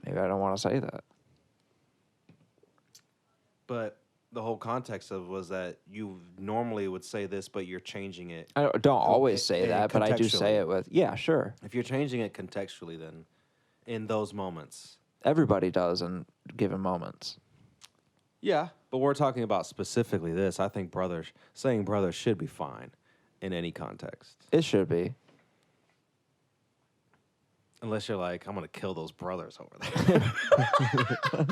Maybe I don't want to say that. But the whole context of was that you normally would say this, but you're changing it. I don't always say that, but I do say contextually. it with, yeah, sure. If you're changing it contextually, then in those moments. Everybody does in given moments. Yeah, but we're talking about specifically this. I think saying brothers should be fine in any context. It should be. Unless you're like, I'm going to kill those brothers over there.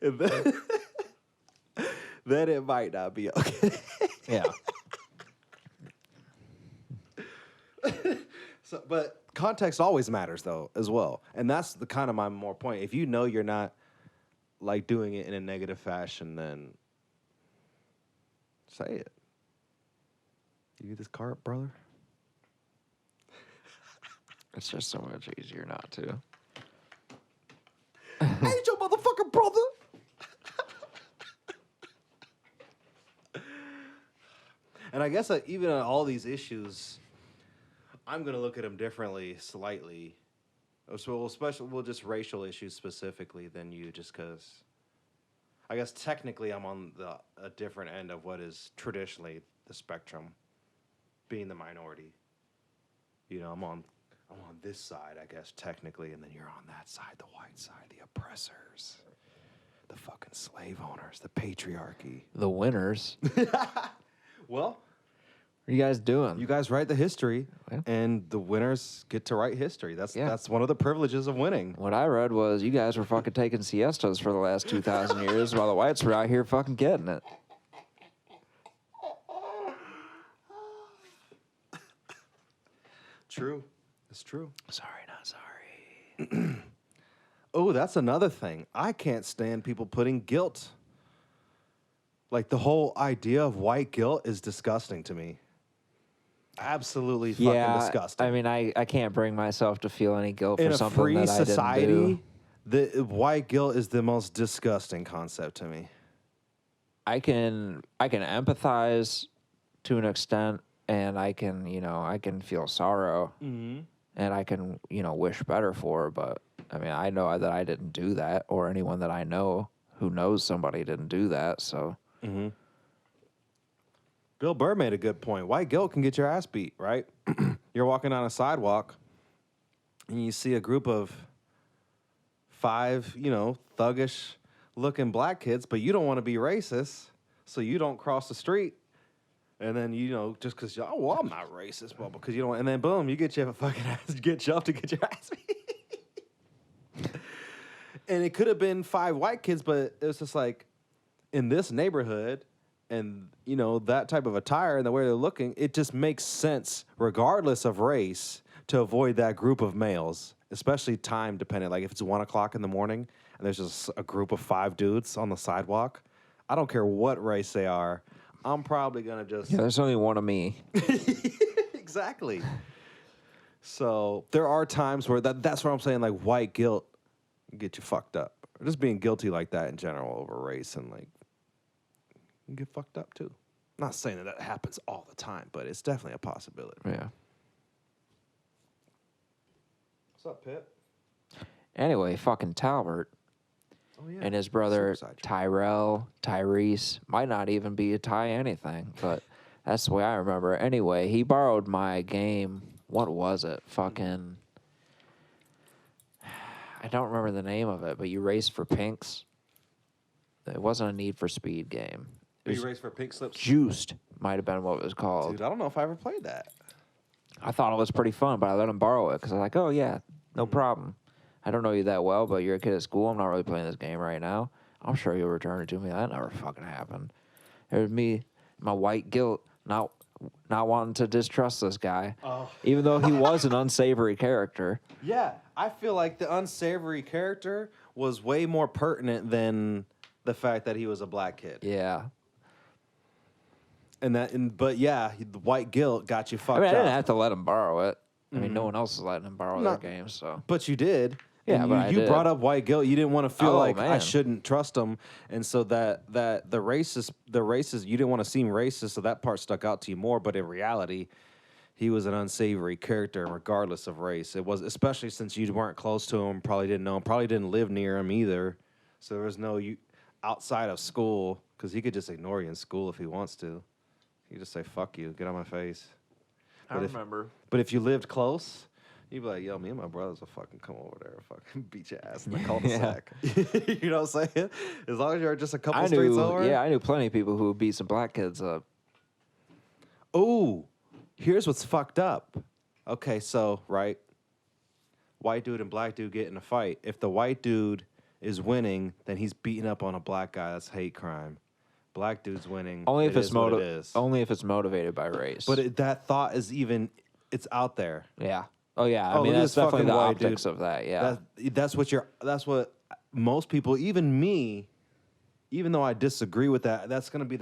And then it might not be okay. Yeah. So, but context always matters, though, as well. And that's the kind of my more point. If you know you're not, like, doing it in a negative fashion, then say it. You need this cart, brother? It's just so much easier not to. I ain't your motherfucking brother. And I guess even on all these issues, I'm going to look at them differently, slightly. So we'll just racial issues specifically than you, just because I guess technically I'm on a different end of what is traditionally the spectrum, being the minority. You know, I'm on this side, I guess, technically, and then you're on that side, the white side, the oppressors, the fucking slave owners, the patriarchy. The winners. Well, What are you guys doing? you guys write the history, Yeah. and the winners get to write history. Yeah. That's one of the privileges of winning. What I read was you guys were fucking taking siestas for the last 2,000 years while the whites were out here fucking getting it. True. It's true. Sorry, not sorry. Oh, that's another thing. I can't stand people putting guilt. Like, the whole idea of white guilt is disgusting to me. Absolutely fucking disgusting. I mean, I can't bring myself to feel any guilt for In a something free that I didn't society, do. the white guilt is the most disgusting concept to me. I can empathize to an extent, and I can feel sorrow, and I can wish better for her. But I mean, I know that I didn't do that, or anyone that I know. who knows somebody didn't do that. So Bill Burr made a good point. White guilt can get your ass beat, right? You're walking on a sidewalk and you see a group of 5, thuggish looking black kids, but you don't want to be racist, so you don't cross the street. And then, just because, well, I'm not racist, but because you don't, and then boom, you get your fucking ass, get jumped to get your ass beat. And it could have been 5 white kids, but it was just like, in this neighborhood, and, that type of attire and the way they're looking, it just makes sense, regardless of race, to avoid that group of males, especially time dependent. Like if it's 1 o'clock in the morning and there's just a group of 5 dudes on the sidewalk, I don't care what race they are, I'm probably going to just... Yeah, there's only one of me. Exactly. So there are times where that's what I'm saying, like white guilt get you fucked up. Or just being guilty like that in general over race and like you get fucked up too. Not saying that happens all the time, but it's definitely a possibility. Yeah. What's up, Pip? Anyway, fucking Talbert Oh yeah. and his brother Suicide joke. Tyrese might not even be a Ty anything, but that's the way I remember it. Anyway, he borrowed my game. What was it? Fucking... I don't remember the name of it, but you race for pinks. It wasn't a Need for Speed game. It You was race for pink slips? Juiced might have been what it was called. Dude, I don't know if I ever played that. I thought it was pretty fun, but I let him borrow it because I was like, oh, yeah, no problem. I don't know you that well, but you're a kid at school. I'm not really playing this game right now. I'm sure you'll return it to me. That never fucking happened. It was me, my white guilt, not wanting to distrust this guy, even though he was an unsavory character. Yeah, I feel like the unsavory character was way more pertinent than the fact that he was a black kid. Yeah. But yeah, the white guilt got you fucked I mean, I up. didn't have to let him borrow it. I mean, no one else is letting him borrow their games, so. But you did. Yeah, And but I you did. brought up white guilt. You didn't want to feel Oh, like I man. shouldn't trust him, and so that the racist, you didn't want to seem racist, so that part stuck out to you more. But in reality, he was an unsavory character, regardless of race. It was, especially since you weren't close to him, probably didn't know him, probably didn't live near him either. So there was no outside of school, because he could just ignore you in school if he wants to. He could just say "fuck you," get on my face. I remember. But if you lived close, you'd be like, yo, me and my brothers will fucking come over there and fucking beat your ass in the cul-de-sac. You know what I'm saying? As long as you're just a couple streets over. Yeah, I knew plenty of people who would beat some black kids up. Ooh, here's what's fucked up. Okay, so, right, white dude and black dude get in a fight. If the white dude is winning, then he's beating up on a black guy. That's hate crime. Black dude's winning. Only if it it's is what it is. Only if it's motivated by race. But that thought is it's out there. yeah. Oh yeah. I Oh, mean, look at that's this fucking definitely the white dude. optics of that. Yeah. That's what most people, even me, even though I disagree with that, that's gonna be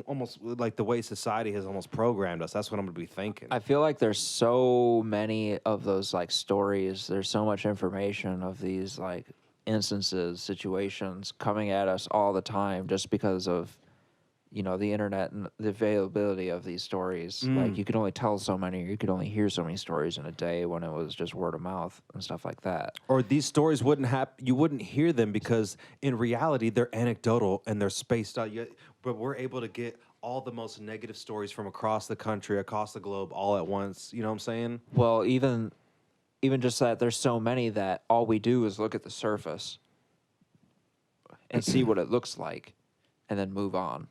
almost like the way society has almost programmed us. That's what I'm gonna be thinking. I feel like there's so many of those like stories. There's so much information of these like instances, situations coming at us all the time, just because of the internet and the availability of these stories. Like you could only tell so many, or you could only hear so many stories in a day when it was just word of mouth and stuff like that. Or these stories wouldn't you wouldn't hear them because in reality they're anecdotal and they're spaced out. But we're able to get all the most negative stories from across the country, across the globe, all at once. You know what I'm saying? Well, even just that there's so many that all we do is look at the surface and see what it looks like and then move on.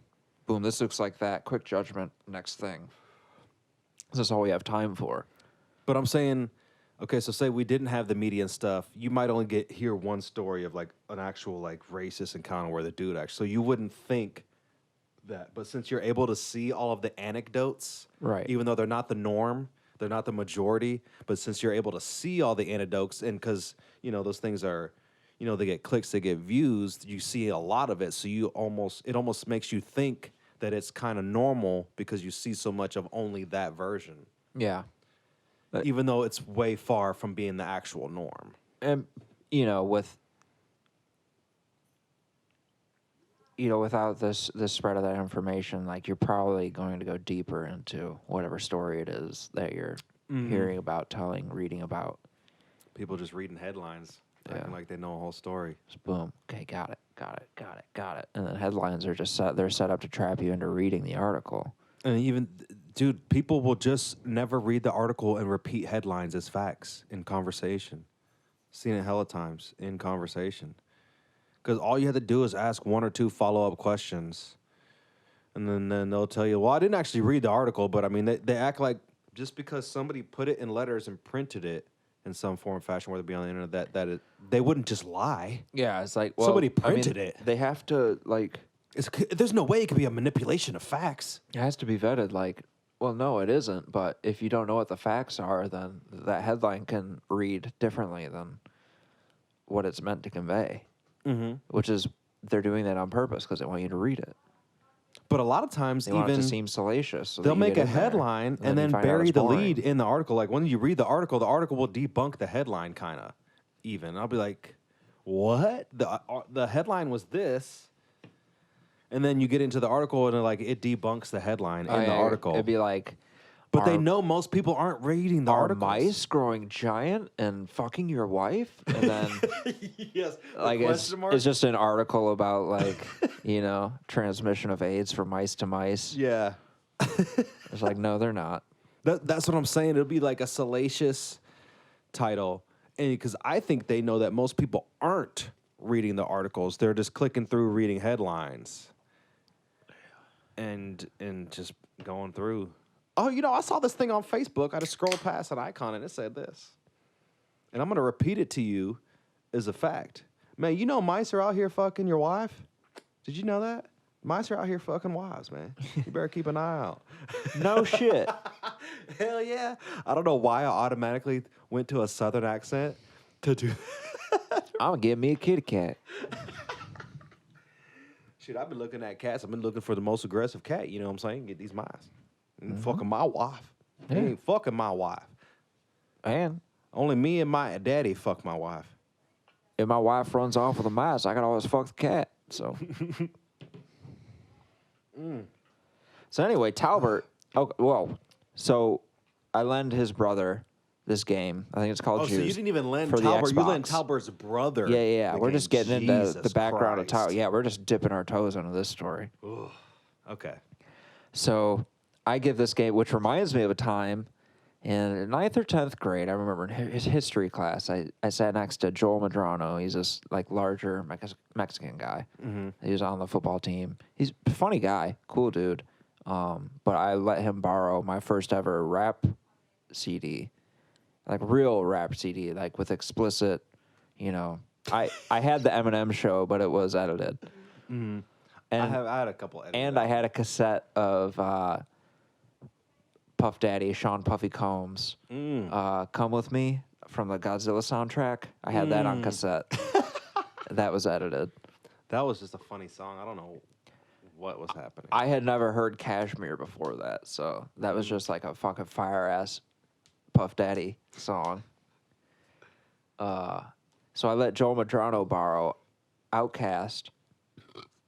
Boom, this looks like that. Quick judgment, next thing. This is all we have time for. But I'm saying, okay, so say we didn't have the media and stuff, you might only hear one story of like an actual like racist encounter where the dude actually, so you wouldn't think that. But since you're able to see all of the anecdotes, Right. even though they're not the norm, they're not the majority, but since you're able to see all the anecdotes, and because those things are, they get clicks, they get views, you see a lot of it, so it almost makes you think that it's kind of normal because you see so much of only that version. Yeah. Even though it's way far from being the actual norm. And, without this spread of that information, like you're probably going to go deeper into whatever story it is that you're hearing about, reading about. People just reading headlines, acting like they know a whole story. Just boom. Okay, got it. got it. And then headlines are just they're set up to trap you into reading the article. And even, dude, people will just never read the article and repeat headlines as facts in conversation. Seen it hella times in conversation. Because all you have to do is ask one or two follow-up questions. And then they'll tell you, well, I didn't actually read the article, but I mean, they act like just because somebody put it in letters and printed it in some form or fashion, whether it be on the internet, they wouldn't just lie. Yeah, it's like, well, Somebody printed it. They have to, like... There's no way it could be a manipulation of facts. It has to be vetted, like, well, no, it isn't, but if you don't know what the facts are, then that headline can read differently than what it's meant to convey, which is, they're doing that on purpose because they want you to read it. But a lot of times, They want it to seem salacious. So they'll that you make get a in there, headline and you then find out bury it's the boring. lead in the article. Like when you read the article will debunk the headline, kind of. Even I'll be like, "What? The headline was this," and then you get into the article and it debunks the headline in the article. It'd be like, but they know most people aren't reading the are articles. mice growing giant and fucking your wife? And then, yes, like, it's just an article about, like, transmission of AIDS from mice to mice. Yeah. It's like, no, they're not. That's what I'm saying. It'll be like a salacious title. And because I think they know that most people aren't reading the articles. They're just clicking through reading headlines. And just going through. Oh, I saw this thing on Facebook. I just scrolled past an icon and it said this. And I'm going to repeat it to you as a fact. Man, mice are out here fucking your wife? Did you know that? Mice are out here fucking wives, man. You better keep an eye out. No shit. Hell yeah. I don't know why I automatically went to a southern accent to do I'm going to get me a kitty cat. Shit, I've been looking at cats. I've been looking for the most aggressive cat, you know what I'm saying? Get these mice. Fucking my wife. He ain't fucking my wife. And Only me and my daddy fuck my wife. if my wife runs off with a mouse, I can always fuck the cat. So... So anyway, Talbert. So I lend his brother this game. I think it's called Juice. So you didn't even lend for the Talbert. You Xbox. lent Talbert's brother. Yeah. the We're game. just getting into Jesus the background of Christ. Talbert. Yeah, we're just dipping our toes into this story. Ugh. Okay. So I give this game, which reminds me of a time in 9th or 10th grade. I remember in his history class, I sat next to Joel Madrano. He's this larger Mexican guy. He was on the football team. He's a funny guy, cool dude. But I let him borrow my first ever rap CD, like real rap CD, like with explicit, I had the Eminem show, but it was edited. And I had a couple edits. And I had a cassette of Puff Daddy, Sean Puffy Combs, Come With Me from the Godzilla soundtrack. I had that on cassette. That was edited. That was just a funny song. I don't know what was happening. I had never heard Cashmere before that, so that was just like a fucking fire-ass Puff Daddy song. So I let Joel Madrano borrow Outkast,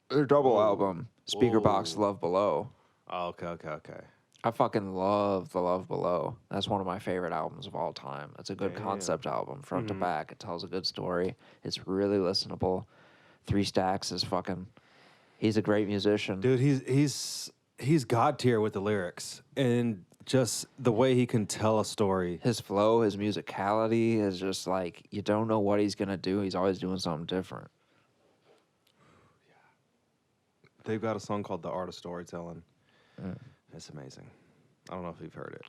their double album, Speakerbox Love Below. Oh, okay. I fucking love The Love Below. That's one of my favorite albums of all time. It's a good concept album, front to back. It tells a good story. It's really listenable. 3 Stacks is fucking... He's a great musician. Dude, he's God tier with the lyrics. And just the way he can tell a story. His flow, his musicality is just like, you don't know what he's going to do. He's always doing something different. They've got a song called The Art of Storytelling. It's amazing. I don't know if you've heard it.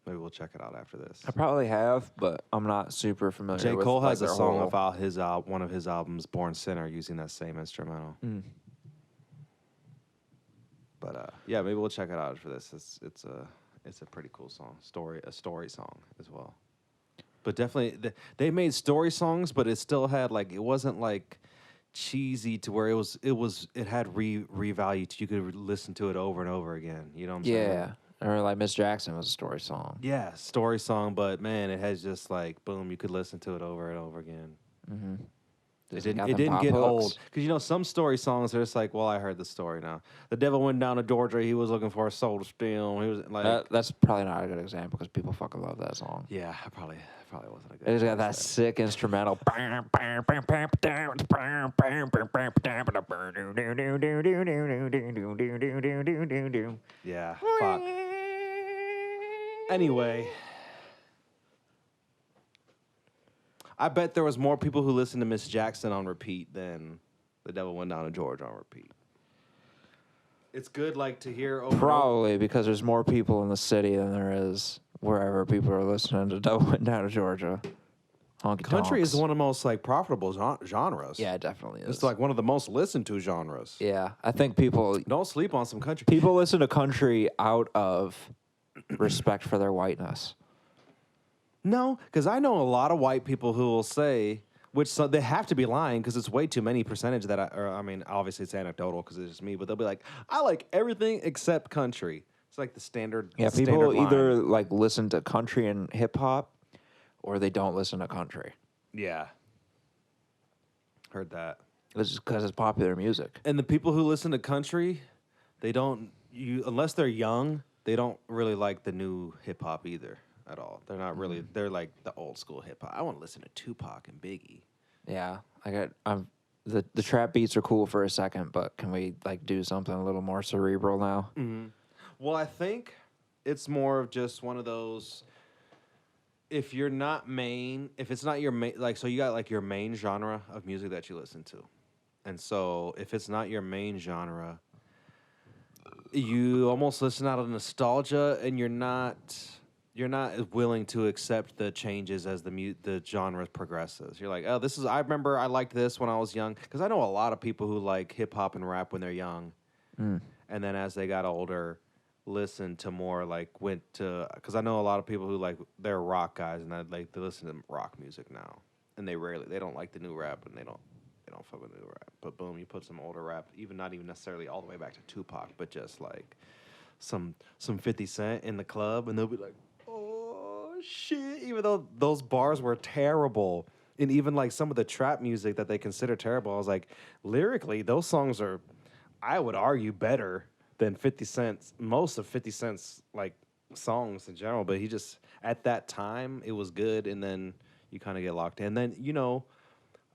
Maybe we'll check it out after this. I probably have, but I'm not super familiar J. with Cole has a their song whole... about his one of his albums, Born Sinner, using that same instrumental. But yeah, maybe we'll check it out after this. It's a pretty cool song, a story song as well. But definitely, they made story songs, but it still had it wasn't like cheesy to where it had revalue. You could listen to it over and over again. You know what I'm saying? Yeah. Or like Miss Jackson was a story song. Yeah, story song, but man, it has just boom, you could listen to it over and over again. It didn't get old. Because, some story songs are just well, I heard the story now. The devil went down to Georgia. He was looking for a soul to steal. He was That's probably not a good example because people fucking love that song. yeah, I probably probably wasn't a good. It's got that choice sick instrumental. there. Yeah. Fuck. Anyway, I bet there was more people who listened to Miss Jackson on repeat than The Devil Went Down to Georgia on repeat. It's good, like, to hear over. Probably because there's more people in the city than there is wherever people are listening to Double Went Down to Georgia. Honky Country tonks. is one of the most like profitable genres. Yeah, it definitely is. It's like one of the most listened to genres. Yeah, I think people Don't sleep on some country. listen to country out of respect for their whiteness. No, because I know a lot of white people who will say, which they have to be lying because it's way too many percentage that I mean, obviously it's anecdotal because it's just me, but they'll be like, I like everything except country. It's like the standard. Yeah, standard people line. either like listen to country and hip hop, or they don't listen to country. Yeah. Heard that. It's just because it's popular music. And the people who listen to country, they don't unless they're young, they don't really like the new hip hop either at all. They're not really. They're like the old school hip hop. I want to listen to Tupac and Biggie. Yeah, the trap beats are cool for a second, but can we like do something a little more cerebral now? Well, I think it's more of just one of those. If it's not your main, like, so you got like your main genre of music that you listen to, and so if it's not your main genre, you almost listen out of nostalgia, and you're not willing to accept the changes as the genre progresses. You're like, oh, I remember I liked this when I was young, because I know a lot of people who like hip hop and rap when they're young, and then as they got older, listen to more because I know a lot of people who like they're rock guys and they listen to rock music now, and they don't like the new rap, and they don't fuck with the new rap. But boom, you put some older rap, not even necessarily all the way back to Tupac, but just like some 50 Cent in the club, and they'll be like, oh shit, even though those bars were terrible. And even like some of the trap music that they consider terrible, I was like, lyrically, those songs are, I would argue, better than 50 Cent's, most of 50 Cent's like songs in general. But he just, at that time, it was good, and then you kind of get locked in. And then,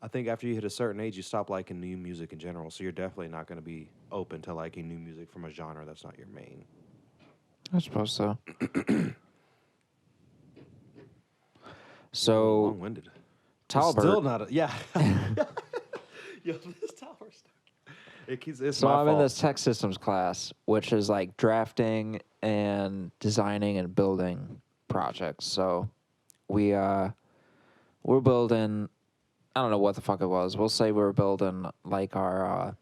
I think after you hit a certain age, you stop liking new music in general. So you're definitely not going to be open to liking new music from a genre that's not your main. I suppose so. So Long-winded. Talbert. Still not a, yeah. Yo, this tower's stuck. It's So my I'm fault. in this tech systems class, which is like drafting and designing and building projects. So we're building, I don't know what the fuck it was. We'll say we were building like our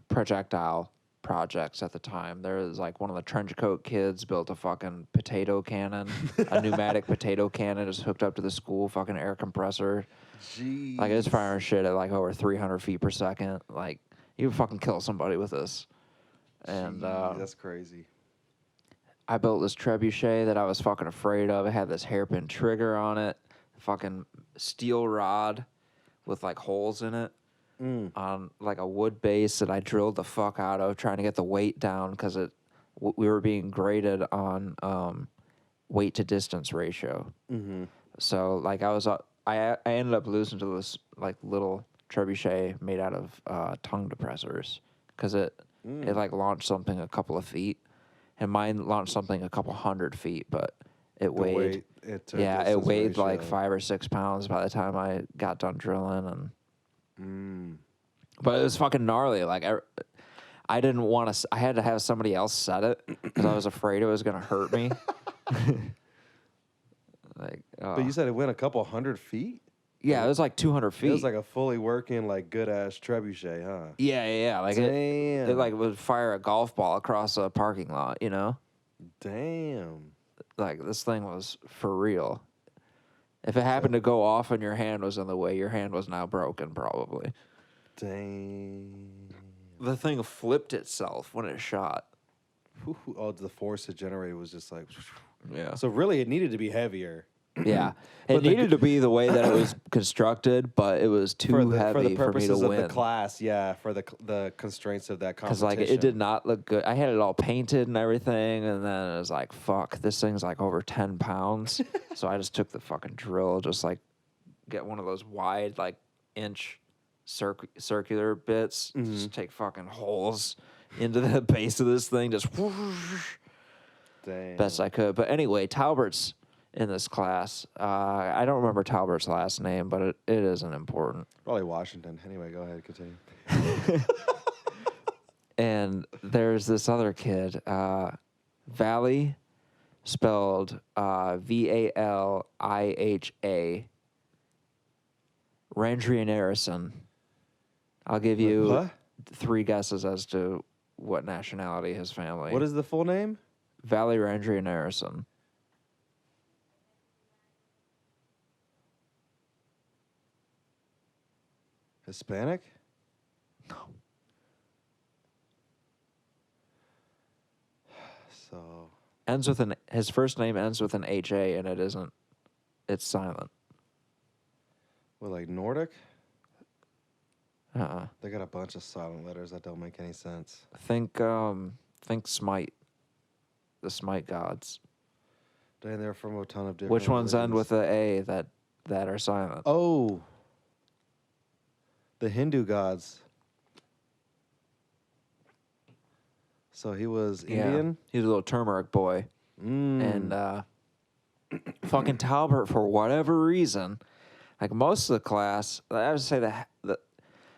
projectile projects at the time. There was like one of the trench coat kids built a fucking potato cannon, a pneumatic potato cannon just hooked up to the school fucking air compressor. Jeez. Like it's firing shit at like over 300 feet per second. Like you would fucking kill somebody with this. And Jeez, that's crazy. I built this trebuchet that I was fucking afraid of. It had this hairpin trigger on it, fucking steel rod with like holes in it on like a wood base that I drilled the fuck out of, trying to get the weight down because we were being graded on weight to distance ratio. Mm-hmm. So like I ended up losing to this like little trebuchet made out of tongue depressors because it like launched something a couple of feet, and mine launched something a couple 100 feet, but it weighed it weighed like 5 or 6 pounds by the time I got done drilling, and but it was fucking gnarly. Like I didn't want to. I had to have somebody else set it because I was afraid it was gonna hurt me. But you said it went a couple 100 feet? Yeah, it was like 200 feet. It was like a fully working, like, good-ass trebuchet, huh? Yeah. Like Damn. it like would fire a golf ball across a parking lot, Damn. Like this thing was for real. If it happened to go off and your hand was in the way, your hand was now broken probably. Damn. The thing flipped itself when it shot. Oh, the force it generated was just like... Yeah. So really, it needed to be heavier. Yeah, it needed to be the way that it was constructed, but it was too heavy for the me purposes to of win. the class. Yeah, for the constraints of that Because competition. like it did not look good. I had it all painted and everything, and then it was like, fuck, this thing's like over 10 pounds. So I just took the fucking drill, just like get one of those wide like inch circular bits, just take fucking holes into the base of this thing, just whoosh, Damn. best I could. But anyway, Talbert's in this class. I don't remember Talbert's last name, but it isn't important. Probably Washington. Anyway, go ahead, continue. And there's this other kid, Valley, spelled Valiha, Randrianarison. I'll give you What? 3 guesses as to what nationality his family. What is the full name? Valley Randrianarison. Hispanic? No. So Ends with an. His first name ends with an HA, and it isn't. It's silent. what, like Nordic? Uh-uh. They got a bunch of silent letters that don't make any sense. Think Smite. The Smite gods. Dang, they're from a ton of different. Which ones end religions. with a A that are silent? Oh, the Hindu gods. So he was Indian. He's a little turmeric boy. And fucking Talbert, for whatever reason, like most of the class, I would say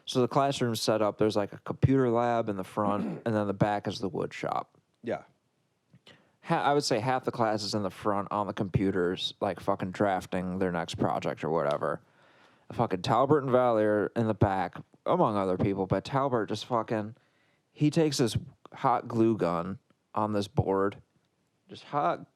so the classroom's set up, there's like a computer lab in the front, and then the back is the wood shop. Yeah. I would say half the class is in the front on the computers, like fucking drafting their next project or whatever. Fucking Talbert and Valley are in the back, among other people, but Talbert just fucking, he takes this hot glue gun on this board, just hot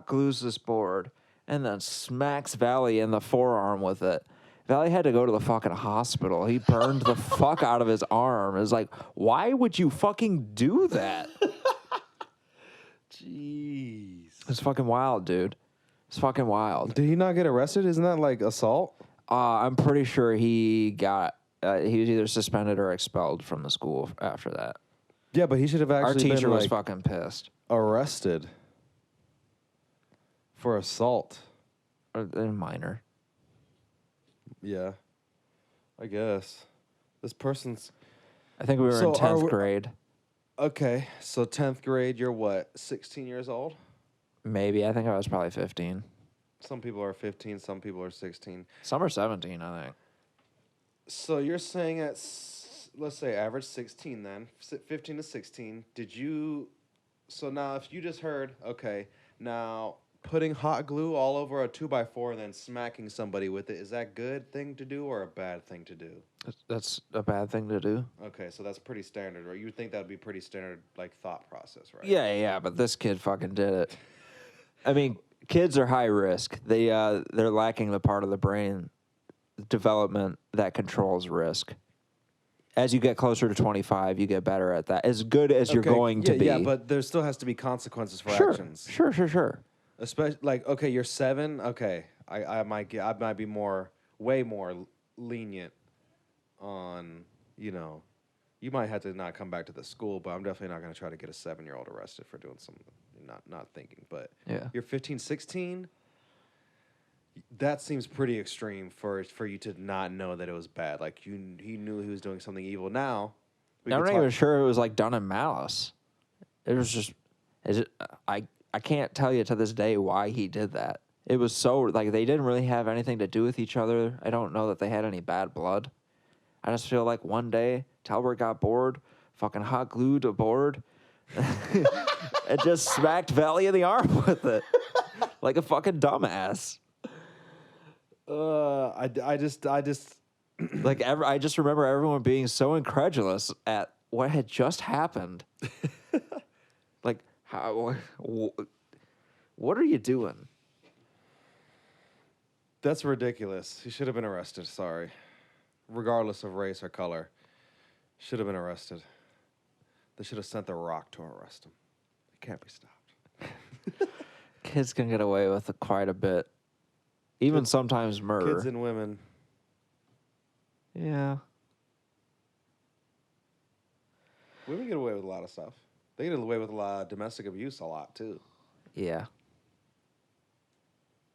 glues this board, and then smacks Valley in the forearm with it. Valley had to go to the fucking hospital. He burned the fuck out of his arm. It's like, why would you fucking do that? Jeez. It's fucking wild, dude. It's fucking wild. Did he not get arrested? Isn't that like assault? I'm pretty sure he got, he was either suspended or expelled from the school after that. Yeah, but he should have Our actually teacher been was like fucking pissed. arrested for assault. Minor. Yeah, I guess. This person's I think we were So in 10th are we- grade. okay. So 10th grade, you're what? 16 years old? Maybe. I think I was probably 15. Some people are 15, some people are 16. Some are 17, I think. So you're saying at, let's say, average 16 then, 15 to 16. Did you, so now if you just heard, okay, now putting hot glue all over a 2x4 and then smacking somebody with it, is that a good thing to do or a bad thing to do? That's a bad thing to do. Okay, so that's pretty standard, right? You would think that would be pretty standard, like, thought process, right? Yeah, but this kid fucking did it. I mean, kids are high risk. They're lacking the part of the brain development that controls risk. As you get closer to 25, you get better at that. As good as you're going to be. Yeah, but there still has to be consequences for Sure, actions. sure. Especially like, okay, you're 7. Okay, I might be way more lenient on, you might have to not come back to the school, but I'm definitely not going to try to get a 7-year-old arrested for doing something not thinking. But Yeah. you're 15, 16. That seems pretty extreme for you to not know that it was bad. Like he knew he was doing something evil. Now, I'm not even sure it was like done in malice. It was just, I can't tell you to this day why he did that. It was so, like, they didn't really have anything to do with each other. I don't know that they had any bad blood. I just feel like one day Talbert got bored, fucking hot glued a board, and just smacked Valley in the arm with it like a fucking dumbass. I just Like, I just remember everyone being so incredulous at what had just happened. Like, how? What are you doing? That's ridiculous. He should have been arrested. Sorry, regardless of race or color, should have been arrested. They should have sent the Rock to arrest him. He can't be stopped. Kids can get away with quite a bit Even sometimes murder. Kids and women. Yeah. Women get away with a lot of stuff. They get away with a lot of domestic abuse a lot too. Yeah.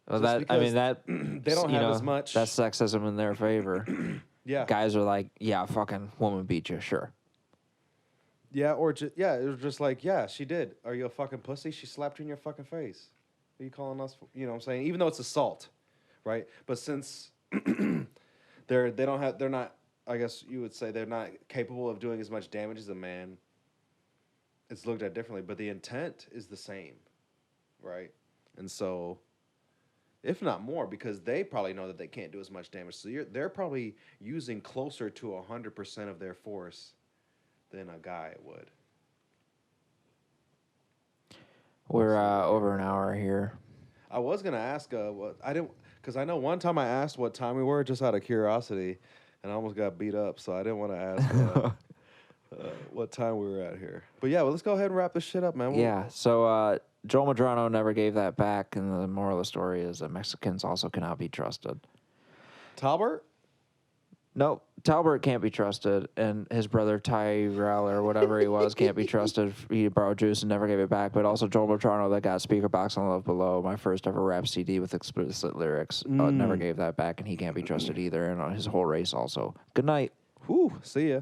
Well, Just I because mean, that they don't you have know, as much. That's sexism in their favor. Yeah. Guys are like, yeah, fucking woman beat you, sure. Yeah, or it was just like, yeah, she did. Are you a fucking pussy? She slapped you in your fucking face. What are you calling us for? You know what I'm saying? Even though it's assault, right? But since they're not, I guess you would say they're not capable of doing as much damage as a man, it's looked at differently. But the intent is the same, right? And so, if not more, because they probably know that they can't do as much damage. So they're probably using closer to 100% of their force than a guy would. We're over an hour here. I was gonna ask what I didn't, because I know one time I asked what time we were just out of curiosity, and I almost got beat up, so I didn't want to ask what time we were at here. But yeah, well, let's go ahead and wrap this shit up, man. Yeah. So Joel Madrano never gave that back, and the moral of the story is that Mexicans also cannot be trusted. Talbert? No, Talbert can't be trusted, and his brother Tyrell or whatever he was can't be trusted. He borrowed juice and never gave it back. But also Joel Madrano that got Speaker Box on Love Below, my first ever rap CD with explicit lyrics, never gave that back, and he can't be trusted either. And his whole race also. Good night. Whew, see ya.